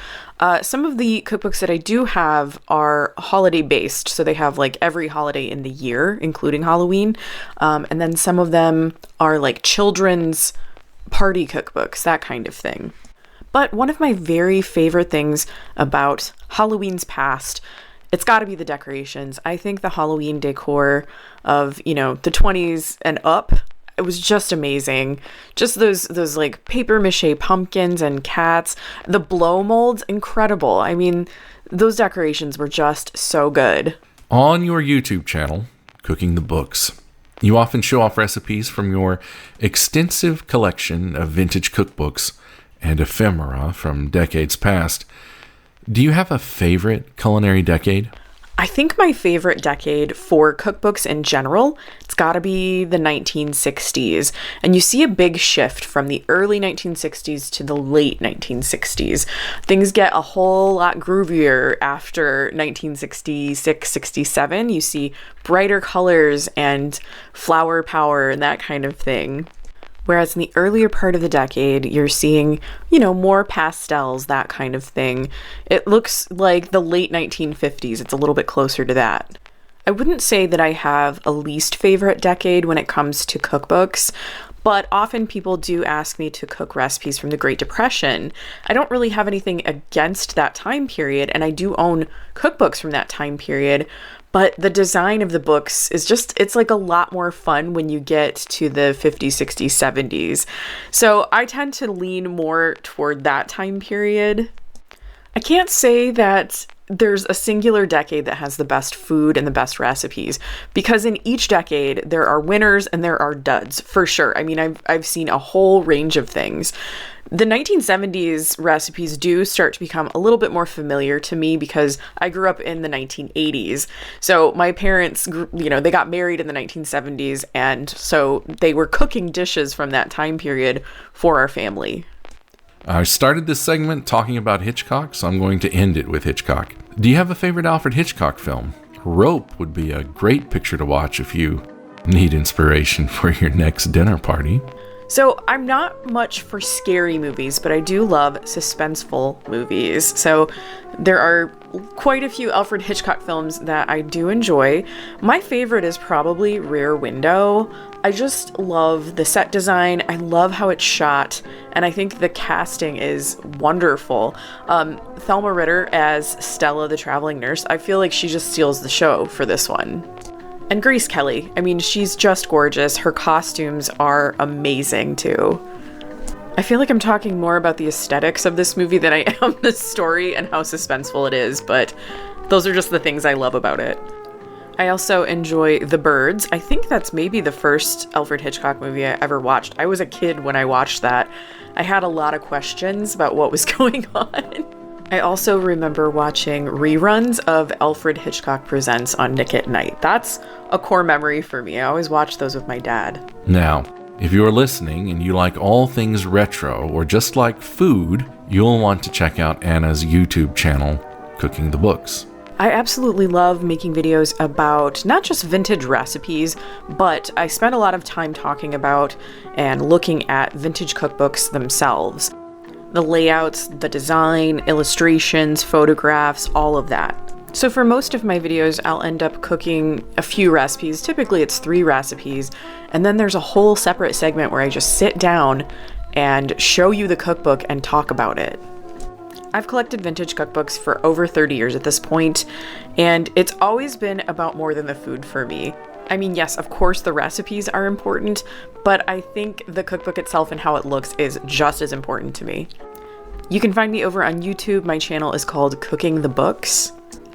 Some of the cookbooks that I do have are holiday based, so they have like every holiday in the year, including Halloween. And then some of them are like children's party cookbooks, that kind of thing. But one of my very favorite things about Halloween's past, it's got to be the decorations. I think the Halloween decor of, the 20s and up, it was just amazing. Just those like paper mache pumpkins and cats. The blow molds, incredible. I mean, those decorations were just so good. On your YouTube channel, Cooking the Books, you often show off recipes from your extensive collection of vintage cookbooks and ephemera from decades past. Do you have a favorite culinary decade? I think my favorite decade for cookbooks in general, it's got to be the 1960s. And you see a big shift from the early 1960s to the late 1960s. Things get a whole lot groovier after 1966, 67. You see brighter colors and flower power and that kind of thing. Whereas in the earlier part of the decade, you're seeing, more pastels, that kind of thing. It looks like the late 1950s. It's a little bit closer to that. I wouldn't say that I have a least favorite decade when it comes to cookbooks, but often people do ask me to cook recipes from the Great Depression. I don't really have anything against that time period, and I do own cookbooks from that time period. But the design of the books is it's like a lot more fun when you get to the 50s, 60s, 70s. So I tend to lean more toward that time period. I can't say that there's a singular decade that has the best food and the best recipes, because in each decade there are winners and there are duds, for sure. I mean, I've seen a whole range of things. The 1970s recipes do start to become a little bit more familiar to me because I grew up in the 1980s. So my parents, they got married in the 1970s, and so they were cooking dishes from that time period for our family. I started this segment talking about Hitchcock, so I'm going to end it with Hitchcock. Do you have a favorite Alfred Hitchcock film? Rope would be a great picture to watch if you need inspiration for your next dinner party. So I'm not much for scary movies, but I do love suspenseful movies. So there are quite a few Alfred Hitchcock films that I do enjoy. My favorite is probably Rear Window. I just love the set design. I love how it's shot, and I think the casting is wonderful. Thelma Ritter as Stella, the traveling nurse, I feel like she just steals the show for this one. And Grace Kelly, I mean, she's just gorgeous. Her costumes are amazing, too. I feel like I'm talking more about the aesthetics of this movie than I am the story and how suspenseful it is, but those are just the things I love about it. I also enjoy The Birds. I think that's maybe the first Alfred Hitchcock movie I ever watched. I was a kid when I watched that. I had a lot of questions about what was going on. I also remember watching reruns of Alfred Hitchcock Presents on Nick at Night. That's a core memory for me. I always watched those with my dad. Now, if you are listening and you like all things retro or just like food, you'll want to check out Anna's YouTube channel, Cooking the Books. I absolutely love making videos about not just vintage recipes, but I spend a lot of time talking about and looking at vintage cookbooks themselves. The layouts, the design, illustrations, photographs, all of that. So for most of my videos, I'll end up cooking a few recipes. Typically it's 3 recipes. And then there's a whole separate segment where I just sit down and show you the cookbook and talk about it. I've collected vintage cookbooks for over 30 years at this point, and it's always been about more than the food for me. I mean, yes, of course the recipes are important, but I think the cookbook itself and how it looks is just as important to me. You can find me over on YouTube. My channel is called Cooking the Books.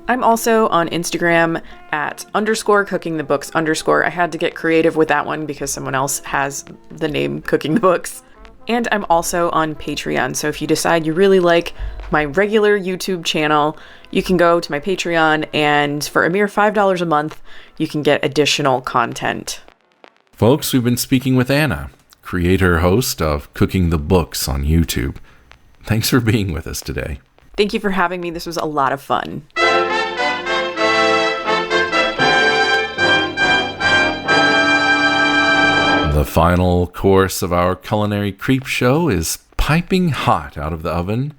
I'm also on Instagram at _cookingthebooks_. I had to get creative with that one because someone else has the name Cooking the Books. And I'm also on Patreon, so if you decide you really like my regular YouTube channel, you can go to my Patreon, and for a mere $5 a month, you can get additional content. Folks, we've been speaking with Anna, creator-host of Cooking the Books on YouTube. Thanks for being with us today. Thank you for having me. This was a lot of fun. The final course of our Culinary Creepshow is piping hot out of the oven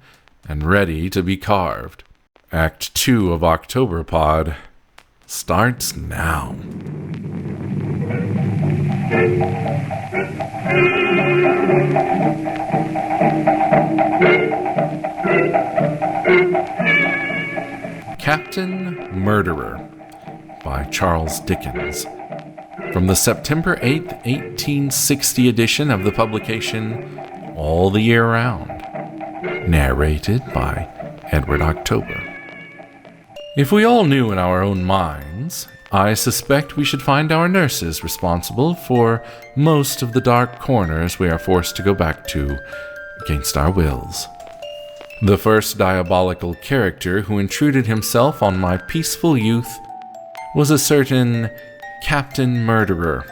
and ready to be carved. Act 2 of Octoberpod starts now. Captain Murderer by Charles Dickens. From the September 8, 1860 edition of the publication All the Year Round. Narrated by Edward October. If we all knew in our own minds, I suspect we should find our nurses responsible for most of the dark corners we are forced to go back to against our wills. The first diabolical character who intruded himself on my peaceful youth was a certain Captain Murderer.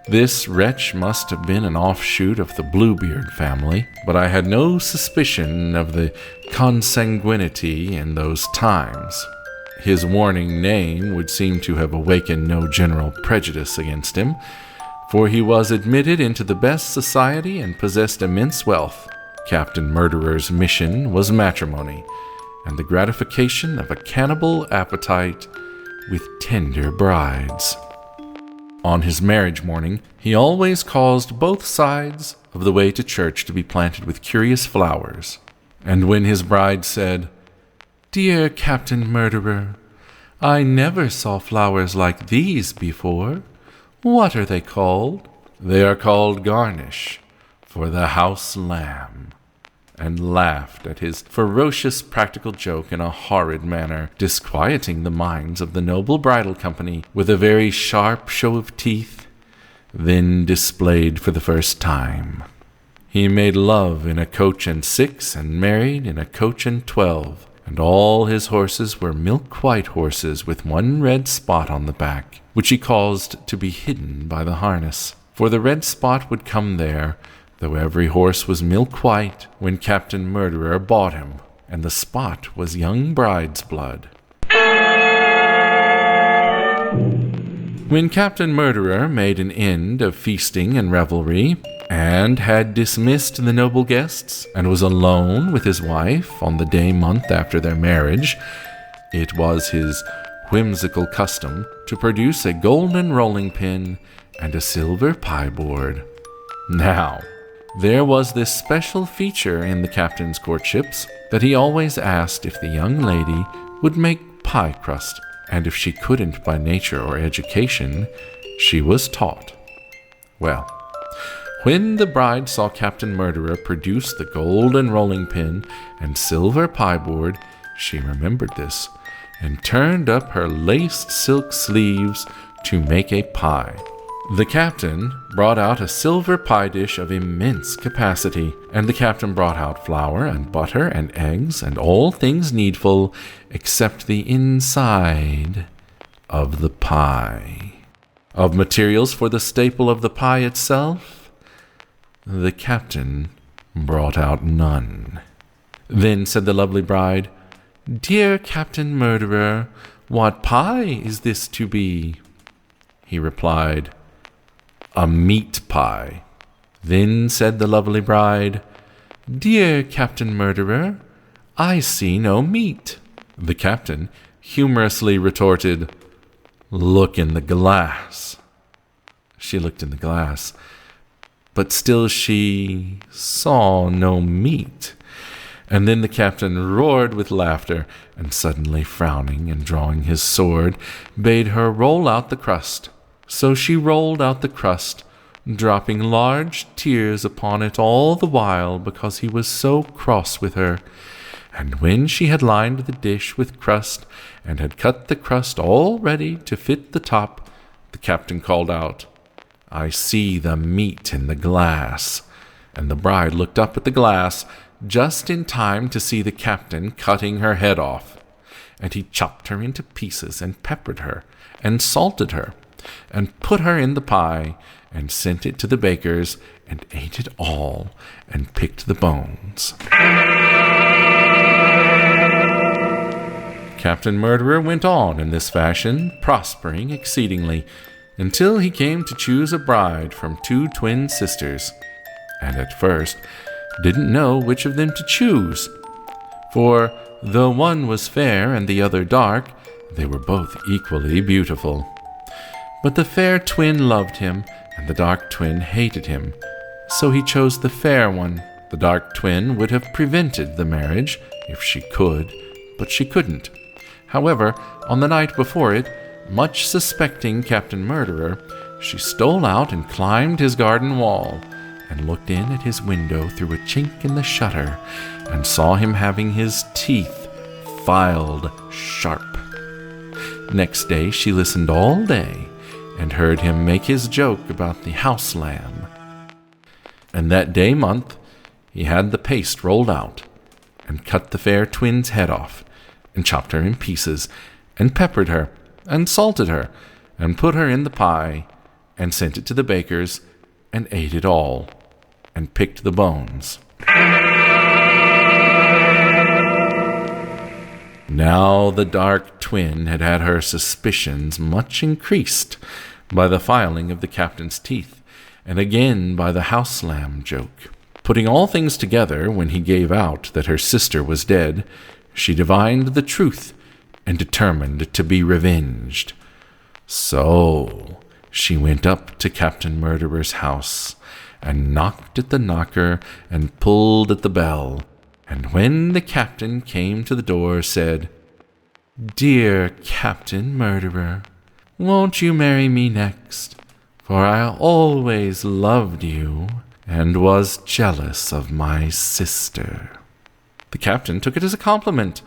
This wretch must have been an offshoot of the Bluebeard family, but I had no suspicion of the consanguinity in those times. His warning name would seem to have awakened no general prejudice against him, for he was admitted into the best society and possessed immense wealth. Captain Murderer's mission was matrimony, and the gratification of a cannibal appetite with tender brides. On his marriage morning, he always caused both sides of the way to church to be planted with curious flowers, and when his bride said, "Dear Captain Murderer, I never saw flowers like these before. What are they called?" "They are called garnish for the house lamb," and laughed at his ferocious practical joke in a horrid manner, disquieting the minds of the noble bridal company with a very sharp show of teeth, then displayed for the first time. He made love in a coach and 6 and married in a coach and 12, and all his horses were milk-white horses with one red spot on the back, which he caused to be hidden by the harness, for the red spot would come there, though every horse was milk-white when Captain Murderer bought him, and the spot was young bride's blood. When Captain Murderer made an end of feasting and revelry, and had dismissed the noble guests, and was alone with his wife on the day month after their marriage, it was his whimsical custom to produce a golden rolling pin and a silver pie board. Now, there was this special feature in the captain's courtships that he always asked if the young lady would make pie crust, and if she couldn't by nature or education, she was taught. Well, when the bride saw Captain Murderer produce the golden rolling pin and silver pie board, she remembered this, and turned up her laced silk sleeves to make a pie. The captain brought out a silver pie dish of immense capacity, and the captain brought out flour and butter and eggs and all things needful except the inside of the pie. Of materials for the staple of the pie itself, the captain brought out none. Then said the lovely bride, "Dear Captain Murderer, what pie is this to be?" He replied, "A meat pie." Then said the lovely bride, "Dear Captain Murderer, I see no meat." The captain humorously retorted, "Look in the glass." She looked in the glass, but still she saw no meat. And then the captain roared with laughter, and suddenly frowning and drawing his sword, bade her roll out the crust. So she rolled out the crust, dropping large tears upon it all the while because he was so cross with her. And when she had lined the dish with crust, and had cut the crust all ready to fit the top, the captain called out, "I see the meat in the glass." And the bride looked up at the glass just in time to see the captain cutting her head off. And he chopped her into pieces, and peppered her, and salted her, and put her in the pie, and sent it to the baker's, and ate it all, and picked the bones. Captain Murderer went on in this fashion, prospering exceedingly, until he came to choose a bride from 2 twin sisters, and at first didn't know which of them to choose. For though one was fair and the other dark, they were both equally beautiful. But the fair twin loved him, and the dark twin hated him, so he chose the fair one. The dark twin would have prevented the marriage if she could, but she couldn't. However, on the night before it, much suspecting Captain Murderer, she stole out and climbed his garden wall, and looked in at his window through a chink in the shutter, and saw him having his teeth filed sharp. Next day she listened all day, and heard him make his joke about the house lamb. And that day month he had the paste rolled out, and cut the fair twin's head off, and chopped her in pieces, and peppered her, and salted her, and put her in the pie, and sent it to the baker's, and ate it all, and picked the bones. Now the dark twin had had her suspicions much increased by the filing of the captain's teeth, and again by the house lamb joke. Putting all things together, when he gave out that her sister was dead, she divined the truth and determined to be revenged. So she went up to Captain Murderer's house, and knocked at the knocker, and pulled at the bell, and when the captain came to the door, said, "Dear Captain Murderer, won't you marry me next? For I always loved you, and was jealous of my sister." The captain took it as a compliment,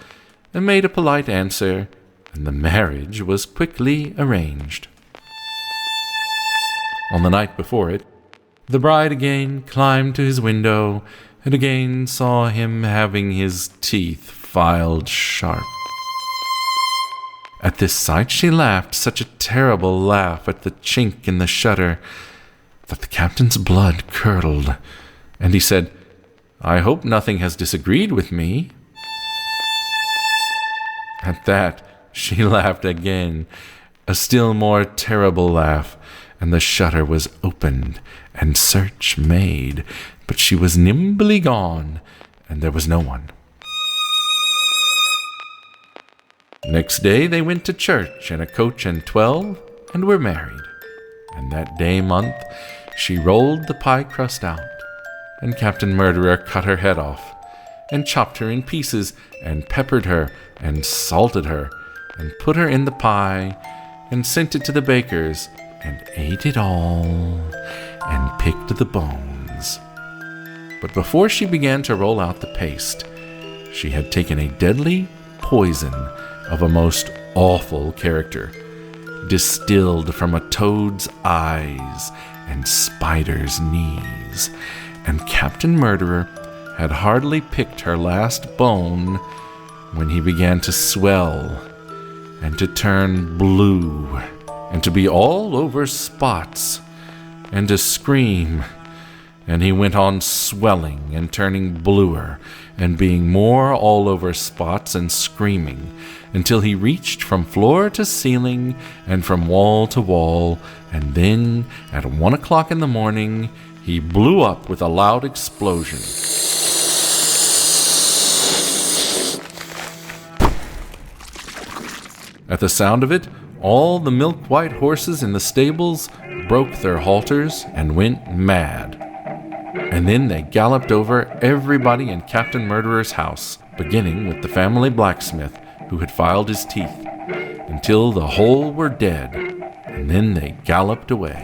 and made a polite answer, and the marriage was quickly arranged. On the night before it, the bride again climbed to his window, and again saw him having his teeth filed sharp. At this sight she laughed such a terrible laugh at the chink in the shutter that the captain's blood curdled, and he said, "I hope nothing has disagreed with me." At that she laughed again, a still more terrible laugh, and the shutter was opened, and search made, but she was nimbly gone, and there was no one. Next day they went to church in a coach and 12, and were married. And that day month she rolled the pie crust out, and Captain Murderer cut her head off, and chopped her in pieces, and peppered her, and salted her, and put her in the pie, and sent it to the baker's, and ate it all, and picked the bones. But before she began to roll out the paste, she had taken a deadly poison of a most awful character, distilled from a toad's eyes and spider's knees, and Captain Murderer had hardly picked her last bone when he began to swell, and to turn blue, and to be all over spots, and to scream, and he went on swelling and turning bluer, and being more all over spots and screaming, until he reached from floor to ceiling, and from wall to wall, and then, at 1 o'clock in the morning, he blew up with a loud explosion. At the sound of it, all the milk-white horses in the stables broke their halters and went mad. And then they galloped over everybody in Captain Murderer's house, beginning with the family blacksmith who had filed his teeth, until the whole were dead, and then they galloped away.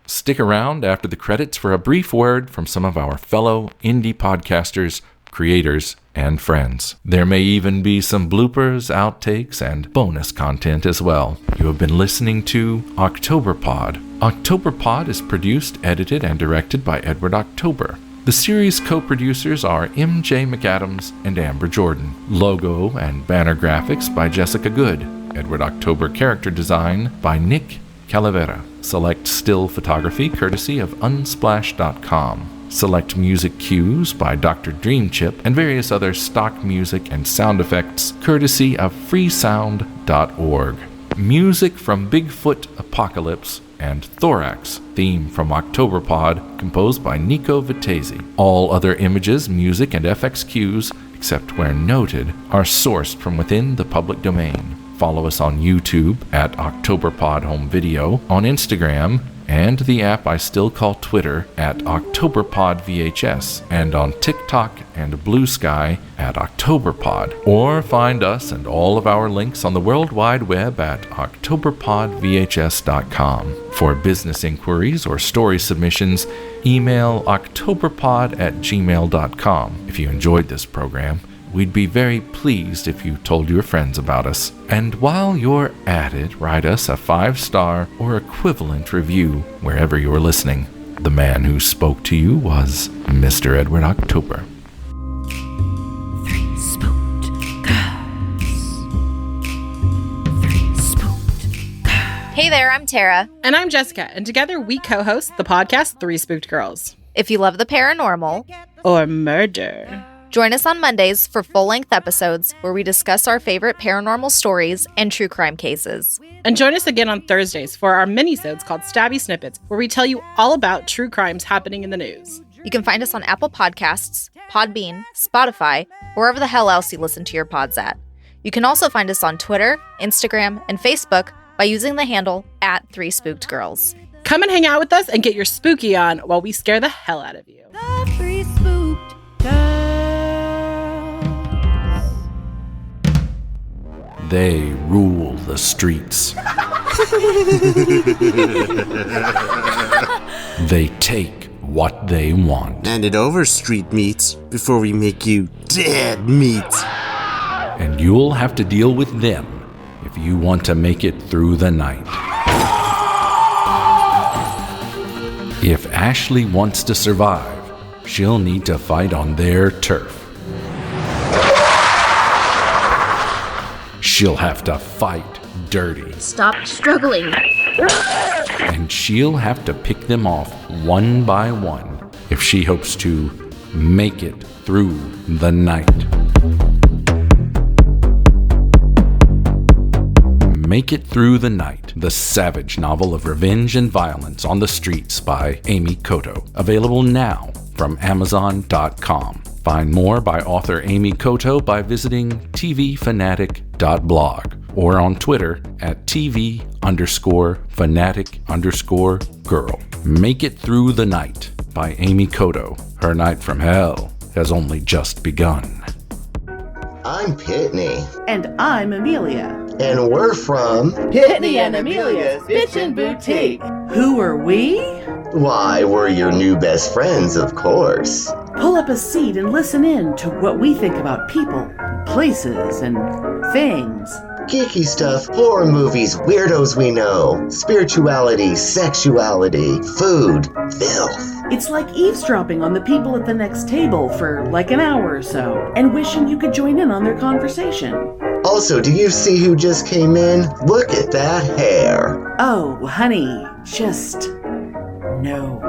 Stick around after the credits for a brief word from some of our fellow indie podcasters, creators, and friends. There may even be some bloopers, outtakes, and bonus content as well. You have been listening to Octoberpod. Octoberpod is produced, edited, and directed by Edward October. The series co-producers are M.J. McAdams and Amber Jourdan. Logo and banner graphics by Jessica Good. Edward October character design by Nick Calavera. Select still photography courtesy of Unsplash.com. Select music cues by Dr. Dreamchip and various other stock music and sound effects courtesy of freesound.org. Music from Bigfoot Apocalypse and Thorax, theme from Octoberpod, composed by Nico Vitesi. All other images, music, and FX cues, except where noted, are sourced from within the public domain. Follow us on YouTube at Octoberpod Home Video, on Instagram, and the app I still call Twitter at Octoberpod VHS, and on TikTok and Blue Sky at Octoberpod. Or find us and all of our links on the World Wide Web at octoberpodvhs.com. For business inquiries or story submissions, email octoberpod@gmail.com. If you enjoyed this program, we'd be very pleased if you told your friends about us. And while you're at it, write us a 5-star or equivalent review wherever you're listening. The man who spoke to you was Mr. Edward October. Hey there, I'm Tara. And I'm Jessica, and together we co-host the podcast 3 Spooked Girls. If you love the paranormal or murder, join us on Mondays for full-length episodes where we discuss our favorite paranormal stories and true crime cases. And join us again on Thursdays for our mini-sodes called Stabby Snippets, where we tell you all about true crimes happening in the news. You can find us on Apple Podcasts, Podbean, Spotify, or wherever the hell else you listen to your pods at. You can also find us on Twitter, Instagram, and Facebook by using the handle @3SpookedGirls. Come and hang out with us and get your spooky on while we scare the hell out of you. The 3 Spooked Girls. They rule the streets. They take what they want. Hand it over, street meats, before we make you dead meat. And you'll have to deal with them if you want to make it through the night. If Ashley wants to survive, she'll need to fight on their turf. She'll have to fight dirty. Stop struggling. And she'll have to pick them off one by one if she hopes to make it through the night. Make It Through the Night, the savage novel of revenge and violence on the streets by Amy Cotto. Available now from Amazon.com. Find more by author Amy Cotto by visiting tvfanatic.blog or on Twitter at TV_fanatic_girl. Make It Through the Night by Amy Cotto. Her night from hell has only just begun. I'm Pitney. And I'm Amelia. And we're from Pitney and Amelia's Bitchin' Boutique. Who are we? Why, we're your new best friends, of course. Pull up a seat and listen in to what we think about people, places, and things. Geeky stuff, horror movies, weirdos we know, spirituality, sexuality, food, filth. It's like eavesdropping on the people at the next table for like an hour or so, and wishing you could join in on their conversation. Also, do you see who just came in? Look at that hair. Oh, honey, just no.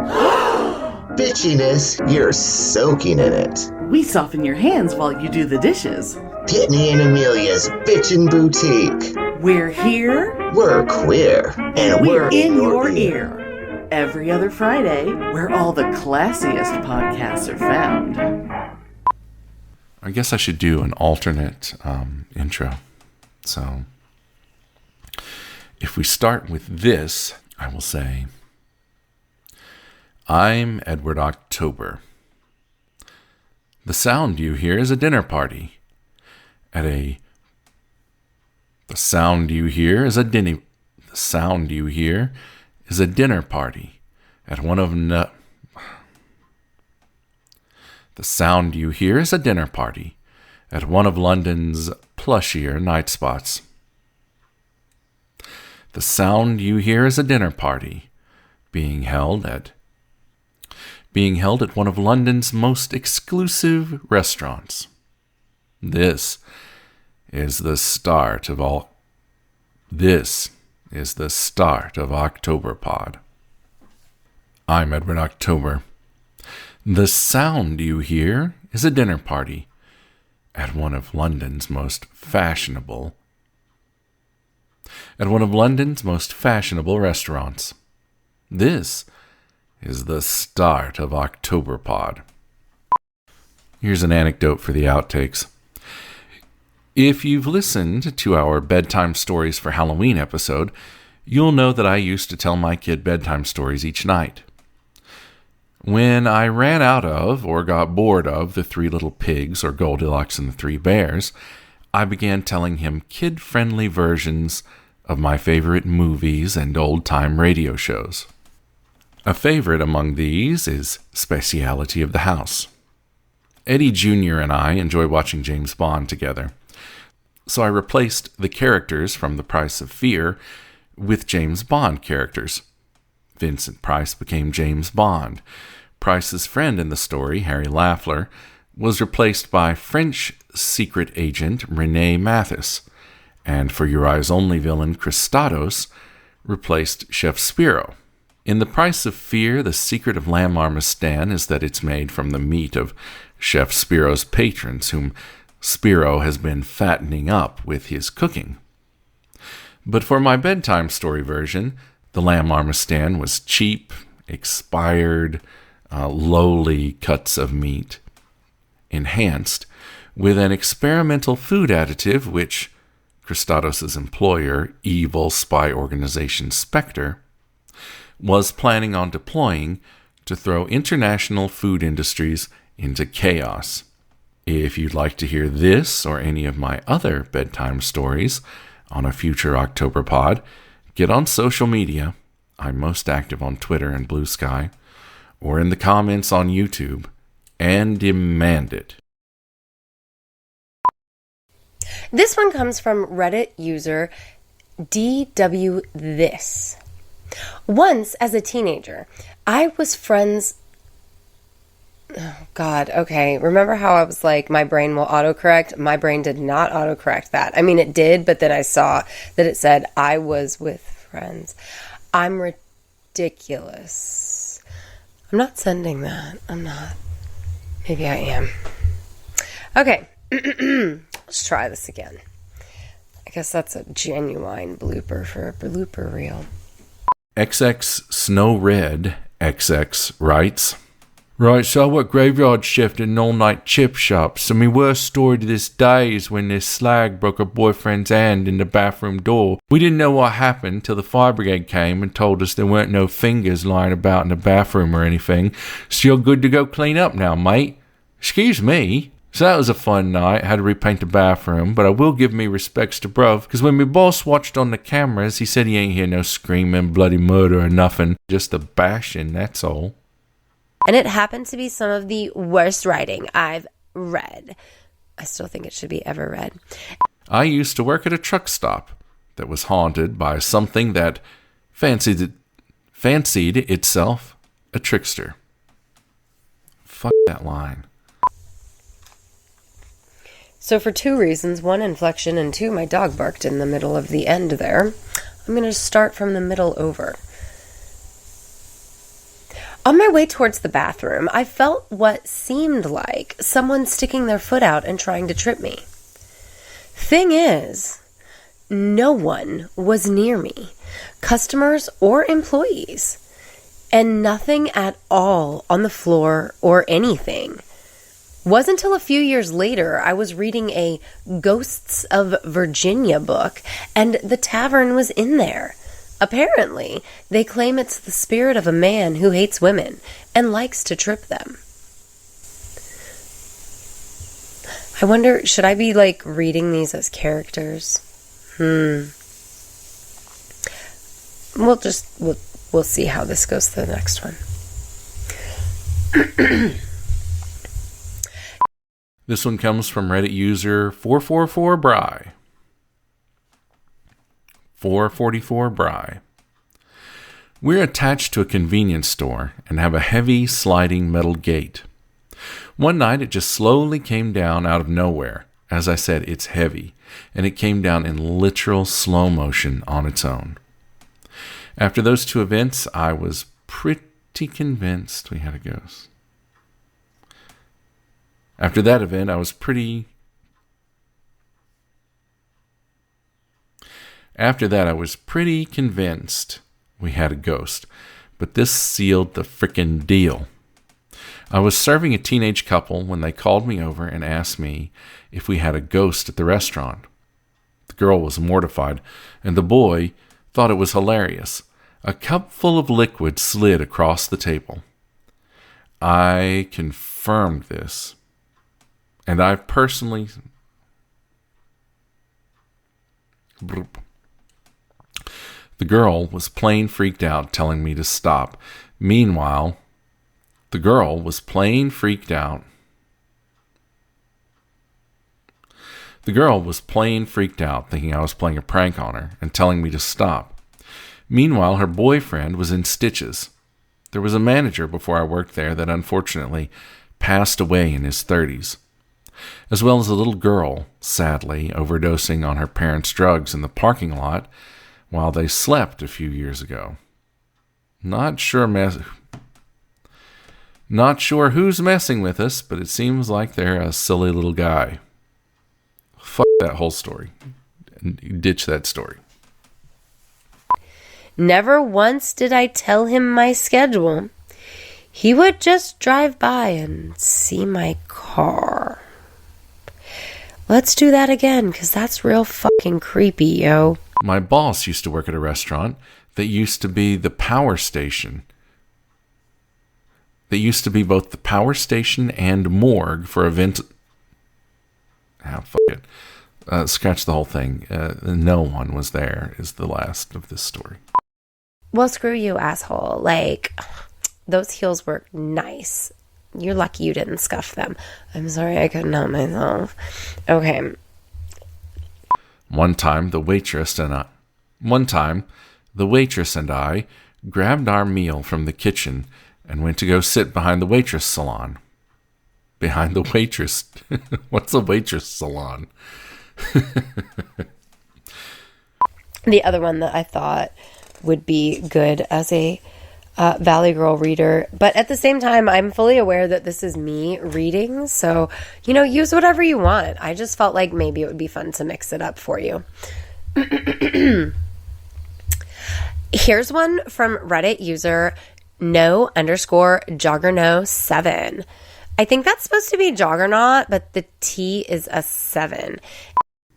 Bitchiness, you're soaking in it. We soften your hands while you do the dishes. Pitney and Amelia's Bitchin' Boutique. We're here. We're queer. And we're in your ear. Every other Friday, where all the classiest podcasts are found. I guess I should do an alternate intro. So, if we start with this, I will say, I'm Edward October. The sound you hear is a dinner party. The sound you hear is a dinner party at one of The sound you hear is a dinner party at one of London's plushier night spots. The sound you hear is a dinner party being held at one of London's most exclusive restaurants. This is the start of Octoberpod. I'm Edward October. The sound you hear is a dinner party at one of London's most fashionable restaurants. This is the start of Octoberpod. Here's an anecdote for the outtakes. If you've listened to our Bedtime Stories for Halloween episode, you'll know that I used to tell my kid bedtime stories each night. When I ran out of or got bored of The Three Little Pigs or Goldilocks and the Three Bears, I began telling him kid-friendly versions of my favorite movies and old-time radio shows. A favorite among these is Speciality of the House. Eddie Jr. and I enjoy watching James Bond together, so I replaced the characters from The Price of Fear with James Bond characters. Vincent Price became James Bond. Price's friend in the story, Harry Lafler, was replaced by French secret agent Rene Mathis, and for Your Eyes Only villain Christados replaced Chef Spiro. In The Price of Fear, the secret of lamb armistan is that it's made from the meat of Chef Spiro's patrons, whom Spiro has been fattening up with his cooking. But for my bedtime story version, the lamb armistan was cheap, expired, lowly cuts of meat, enhanced with an experimental food additive which Christados' employer, evil spy organization Spectre, was planning on deploying to throw international food industries into chaos. If you'd like to hear this or any of my other bedtime stories on a future Octoberpod, get on social media. I'm most active on Twitter and Blue Sky, or in the comments on YouTube, and demand it. This one comes from Reddit user DW This. Once, as a teenager, I was friends... Oh, God, okay. Remember how I was like, my brain will autocorrect? My brain did not autocorrect that. I mean, it did, but then I saw that it said, I was with friends. I'm ridiculous. I'm not sending that. I'm not. Maybe I am. Okay. Let's try this again. I guess that's a genuine blooper for a blooper reel. XX Snow Red XX writes, Right, so I work graveyard shift at an all-night chip shop, so my worst story to this day is when this slag broke her boyfriend's hand in the bathroom door. We didn't know what happened till the fire brigade came and told us there weren't no fingers lying about in the bathroom or anything, so you're good to go clean up now, mate. Excuse me. So that was a fun night. I had to repaint the bathroom, but I will give me respects to bruv, because when my boss watched on the cameras, he said he ain't hear no screaming, bloody murder or nothing, just the bashing, that's all. And it happened to be some of the worst writing I've read. I still think it should be ever read. I used to work at a truck stop that was haunted by something that fancied itself a trickster. Fuck that line. So for two reasons, one, inflection, and two, my dog barked in the middle of the end there. I'm going to start from the middle over. On my way towards the bathroom, I felt what seemed like someone sticking their foot out and trying to trip me. Thing is, no one was near me, customers or employees, and nothing at all on the floor or anything. Wasn't until a few years later I was reading a Ghosts of Virginia book, and the tavern was in there. Apparently, they claim it's the spirit of a man who hates women and likes to trip them. I wonder, should I be like reading these as characters? We'll see how this goes to the next one. This one comes from Reddit user 444Bry. 444Bry. We're attached to a convenience store and have a heavy sliding metal gate. One night it just slowly came down out of nowhere. As I said, it's heavy, and it came down in literal slow motion on its own. After those two events, I was pretty convinced we had a ghost. After that event, I was pretty convinced we had a ghost, but this sealed the frickin' deal. I was serving a teenage couple when they called me over and asked me if we had a ghost at the restaurant. The girl was mortified, and the boy thought it was hilarious. A cup full of liquid slid across the table. I confirmed this, and I personally... Bloop. The girl was plain freaked out, telling me to stop. Meanwhile, the girl was plain freaked out. The girl was plain freaked out, thinking I was playing a prank on her and telling me to stop. Meanwhile, her boyfriend was in stitches. There was a manager before I worked there that unfortunately passed away in his 30s, as well as a little girl, sadly, overdosing on her parents' drugs in the parking lot while they slept a few years ago. Not sure who's messing with us, but it seems like they're a silly little guy. Fuck that whole story. Ditch that story. Never once did I tell him my schedule. He would just drive by and see my car. Let's do that again, because that's real fucking creepy, yo. My boss used to work at a restaurant that used to be the power station. That used to be both the power station and morgue for event. Fuck it. Scratch the whole thing. No one was there is the last of this story. Well, screw you, asshole. Like, those heels were nice. You're lucky you didn't scuff them. I'm sorry I couldn't help myself. Okay. One time, the waitress and I grabbed our meal from the kitchen and went to go sit behind the waitress salon. Behind the waitress? What's a waitress salon? The other one that I thought would be good as a Valley Girl reader, but at the same time, I'm fully aware that this is me reading, so, use whatever you want. I just felt like maybe it would be fun to mix it up for you. Here's one from Reddit user no_joggerno7. I think that's supposed to be juggernaut, but the T is a 7.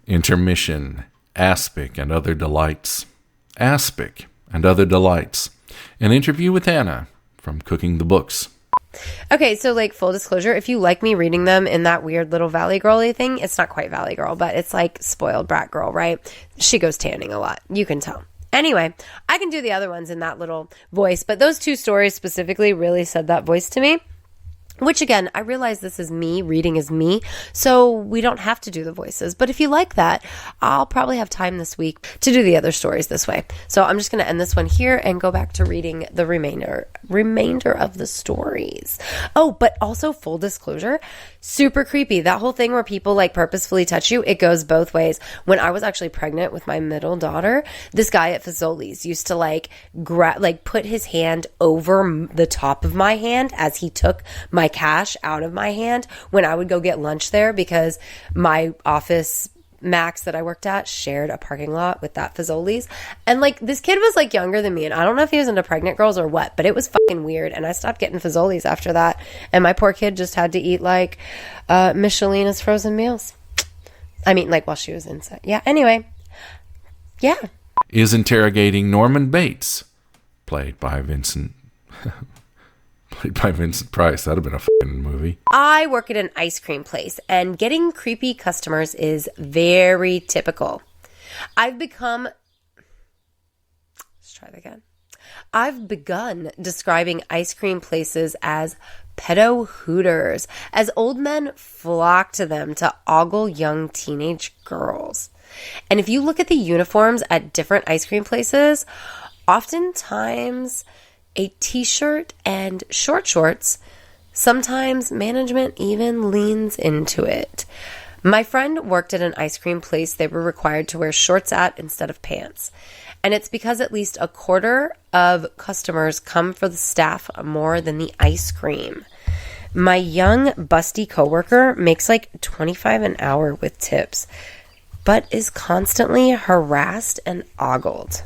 Intermission, ASPIC and other delights. ASPIC and other delights. An interview with Anna from Cooking the Books. Okay, so full disclosure, if you like me reading them in that weird little Valley Girl-y thing, it's not quite Valley Girl, but it's like spoiled brat girl, right? She goes tanning a lot. You can tell. Anyway, I can do the other ones in that little voice, but those two stories specifically really said that voice to me. Which, again, I realize this is me, reading is me, so we don't have to do the voices. But if you like that, I'll probably have time this week to do the other stories this way. So I'm just going to end this one here and go back to reading the remainder of the stories. Oh, but also, full disclosure, super creepy. That whole thing where people, purposefully touch you, it goes both ways. When I was actually pregnant with my middle daughter, this guy at Fazoli's used to, put his hand over the top of my hand as he took my cash out of my hand when I would go get lunch there, because my office Max that I worked at shared a parking lot with that Fazoli's, and this kid was younger than me, and I don't know if he was into pregnant girls or what, but it was fucking weird, and I stopped getting Fazoli's after that, and my poor kid just had to eat Michelina's frozen meals. I mean, while she was inside. Yeah, anyway. Yeah. Is interrogating Norman Bates, played by Vincent Price. That'd have been a fucking movie. I work at an ice cream place, and getting creepy customers is very typical. I've begun describing ice cream places as pedo hooters, as old men flock to them to ogle young teenage girls. And if you look at the uniforms at different ice cream places, oftentimes a t-shirt and short shorts. Sometimes management even leans into it. My friend worked at an ice cream place they were required to wear shorts at instead of pants. And it's because at least a quarter of customers come for the staff more than the ice cream. My young, busty coworker makes like $25 an hour with tips, but is constantly harassed and ogled.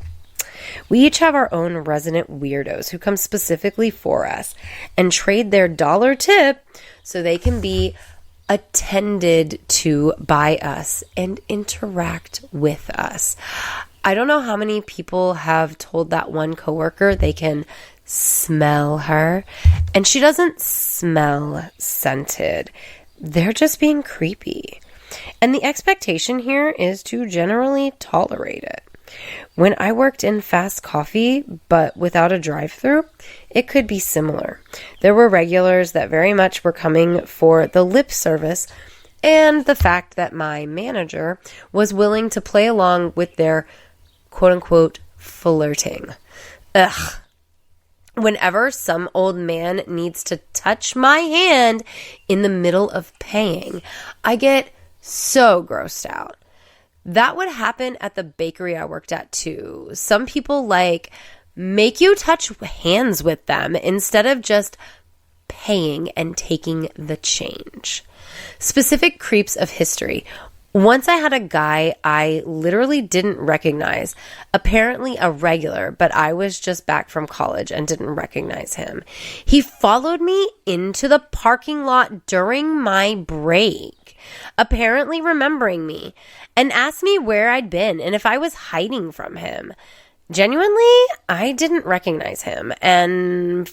We each have our own resident weirdos who come specifically for us and trade their dollar tip so they can be attended to by us and interact with us. I don't know how many people have told that one coworker they can smell her, and she doesn't smell scented. They're just being creepy. And the expectation here is to generally tolerate it. When I worked in fast coffee, but without a drive-thru, it could be similar. There were regulars that very much were coming for the lip service and the fact that my manager was willing to play along with their quote-unquote flirting. Ugh. Whenever some old man needs to touch my hand in the middle of paying, I get so grossed out. That would happen at the bakery I worked at too. Some people make you touch hands with them instead of just paying and taking the change. Specific creeps of history. Once I had a guy I literally didn't recognize, apparently a regular, but I was just back from college and didn't recognize him. He followed me into the parking lot during my break, apparently remembering me, and asked me where I'd been and if I was hiding from him. Genuinely, I didn't recognize him, and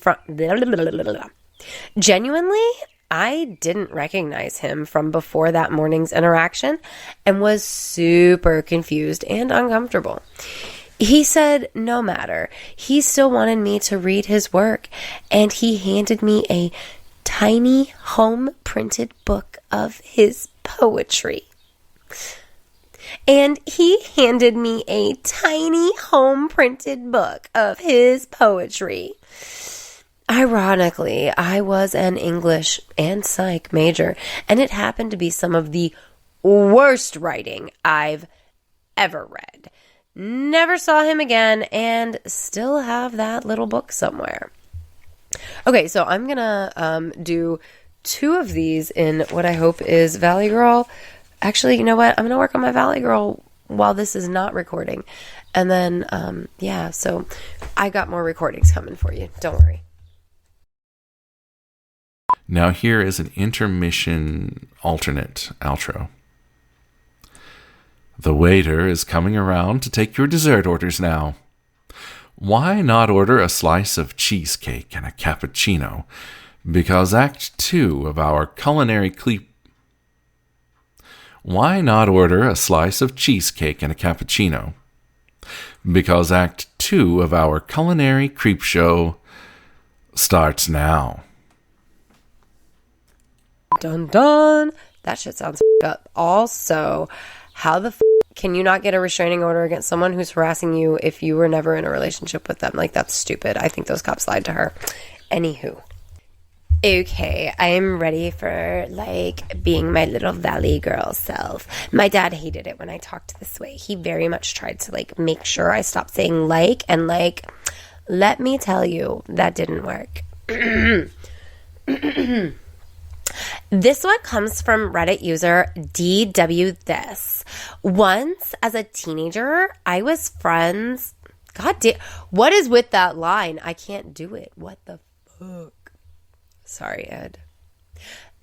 I didn't recognize him from before that morning's interaction and was super confused and uncomfortable. He said no matter. He still wanted me to read his work, and he handed me a tiny home-printed book of his poetry. Ironically, I was an English and psych major, and it happened to be some of the worst writing I've ever read. Never saw him again, and still have that little book somewhere. Okay, so I'm gonna do 2 of these in what I hope is Valley Girl. Actually, you know what? I'm gonna work on my Valley Girl while this is not recording. And then, so I got more recordings coming for you. Don't worry. Now here is an intermission alternate outro. The waiter is coming around to take your dessert orders now. Why not order a slice of cheesecake and a cappuccino? Because Act 2 of our Culinary Creeps... Why not order a slice of cheesecake and a cappuccino? Because Act 2 of our Culinary Creepshow starts now. Dun dun. That shit sounds up. Also, how the can you not get a restraining order against someone who's harassing you if you were never in a relationship with them? That's stupid. I think those cops lied to her. Anywho. Okay, I am ready for, being my little Valley Girl self. My dad hated it when I talked this way. He very much tried to, make sure I stopped saying and let me tell you, that didn't work. This one comes from Reddit user DW This. Once, as a teenager, I was friends... God damn, what is with that line? I can't do it. What the fuck? Sorry, Ed.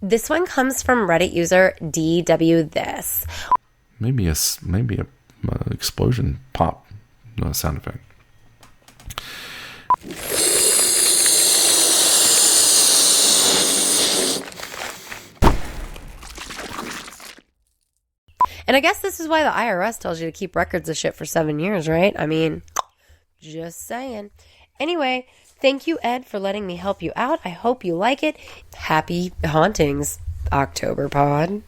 This one comes from Reddit user DW This. Maybe a explosion pop sound effect. And I guess this is why the IRS tells you to keep records of shit for 7 years, right? I mean, just saying. Anyway, thank you, Ed, for letting me help you out. I hope you like it. Happy hauntings, Octoberpod.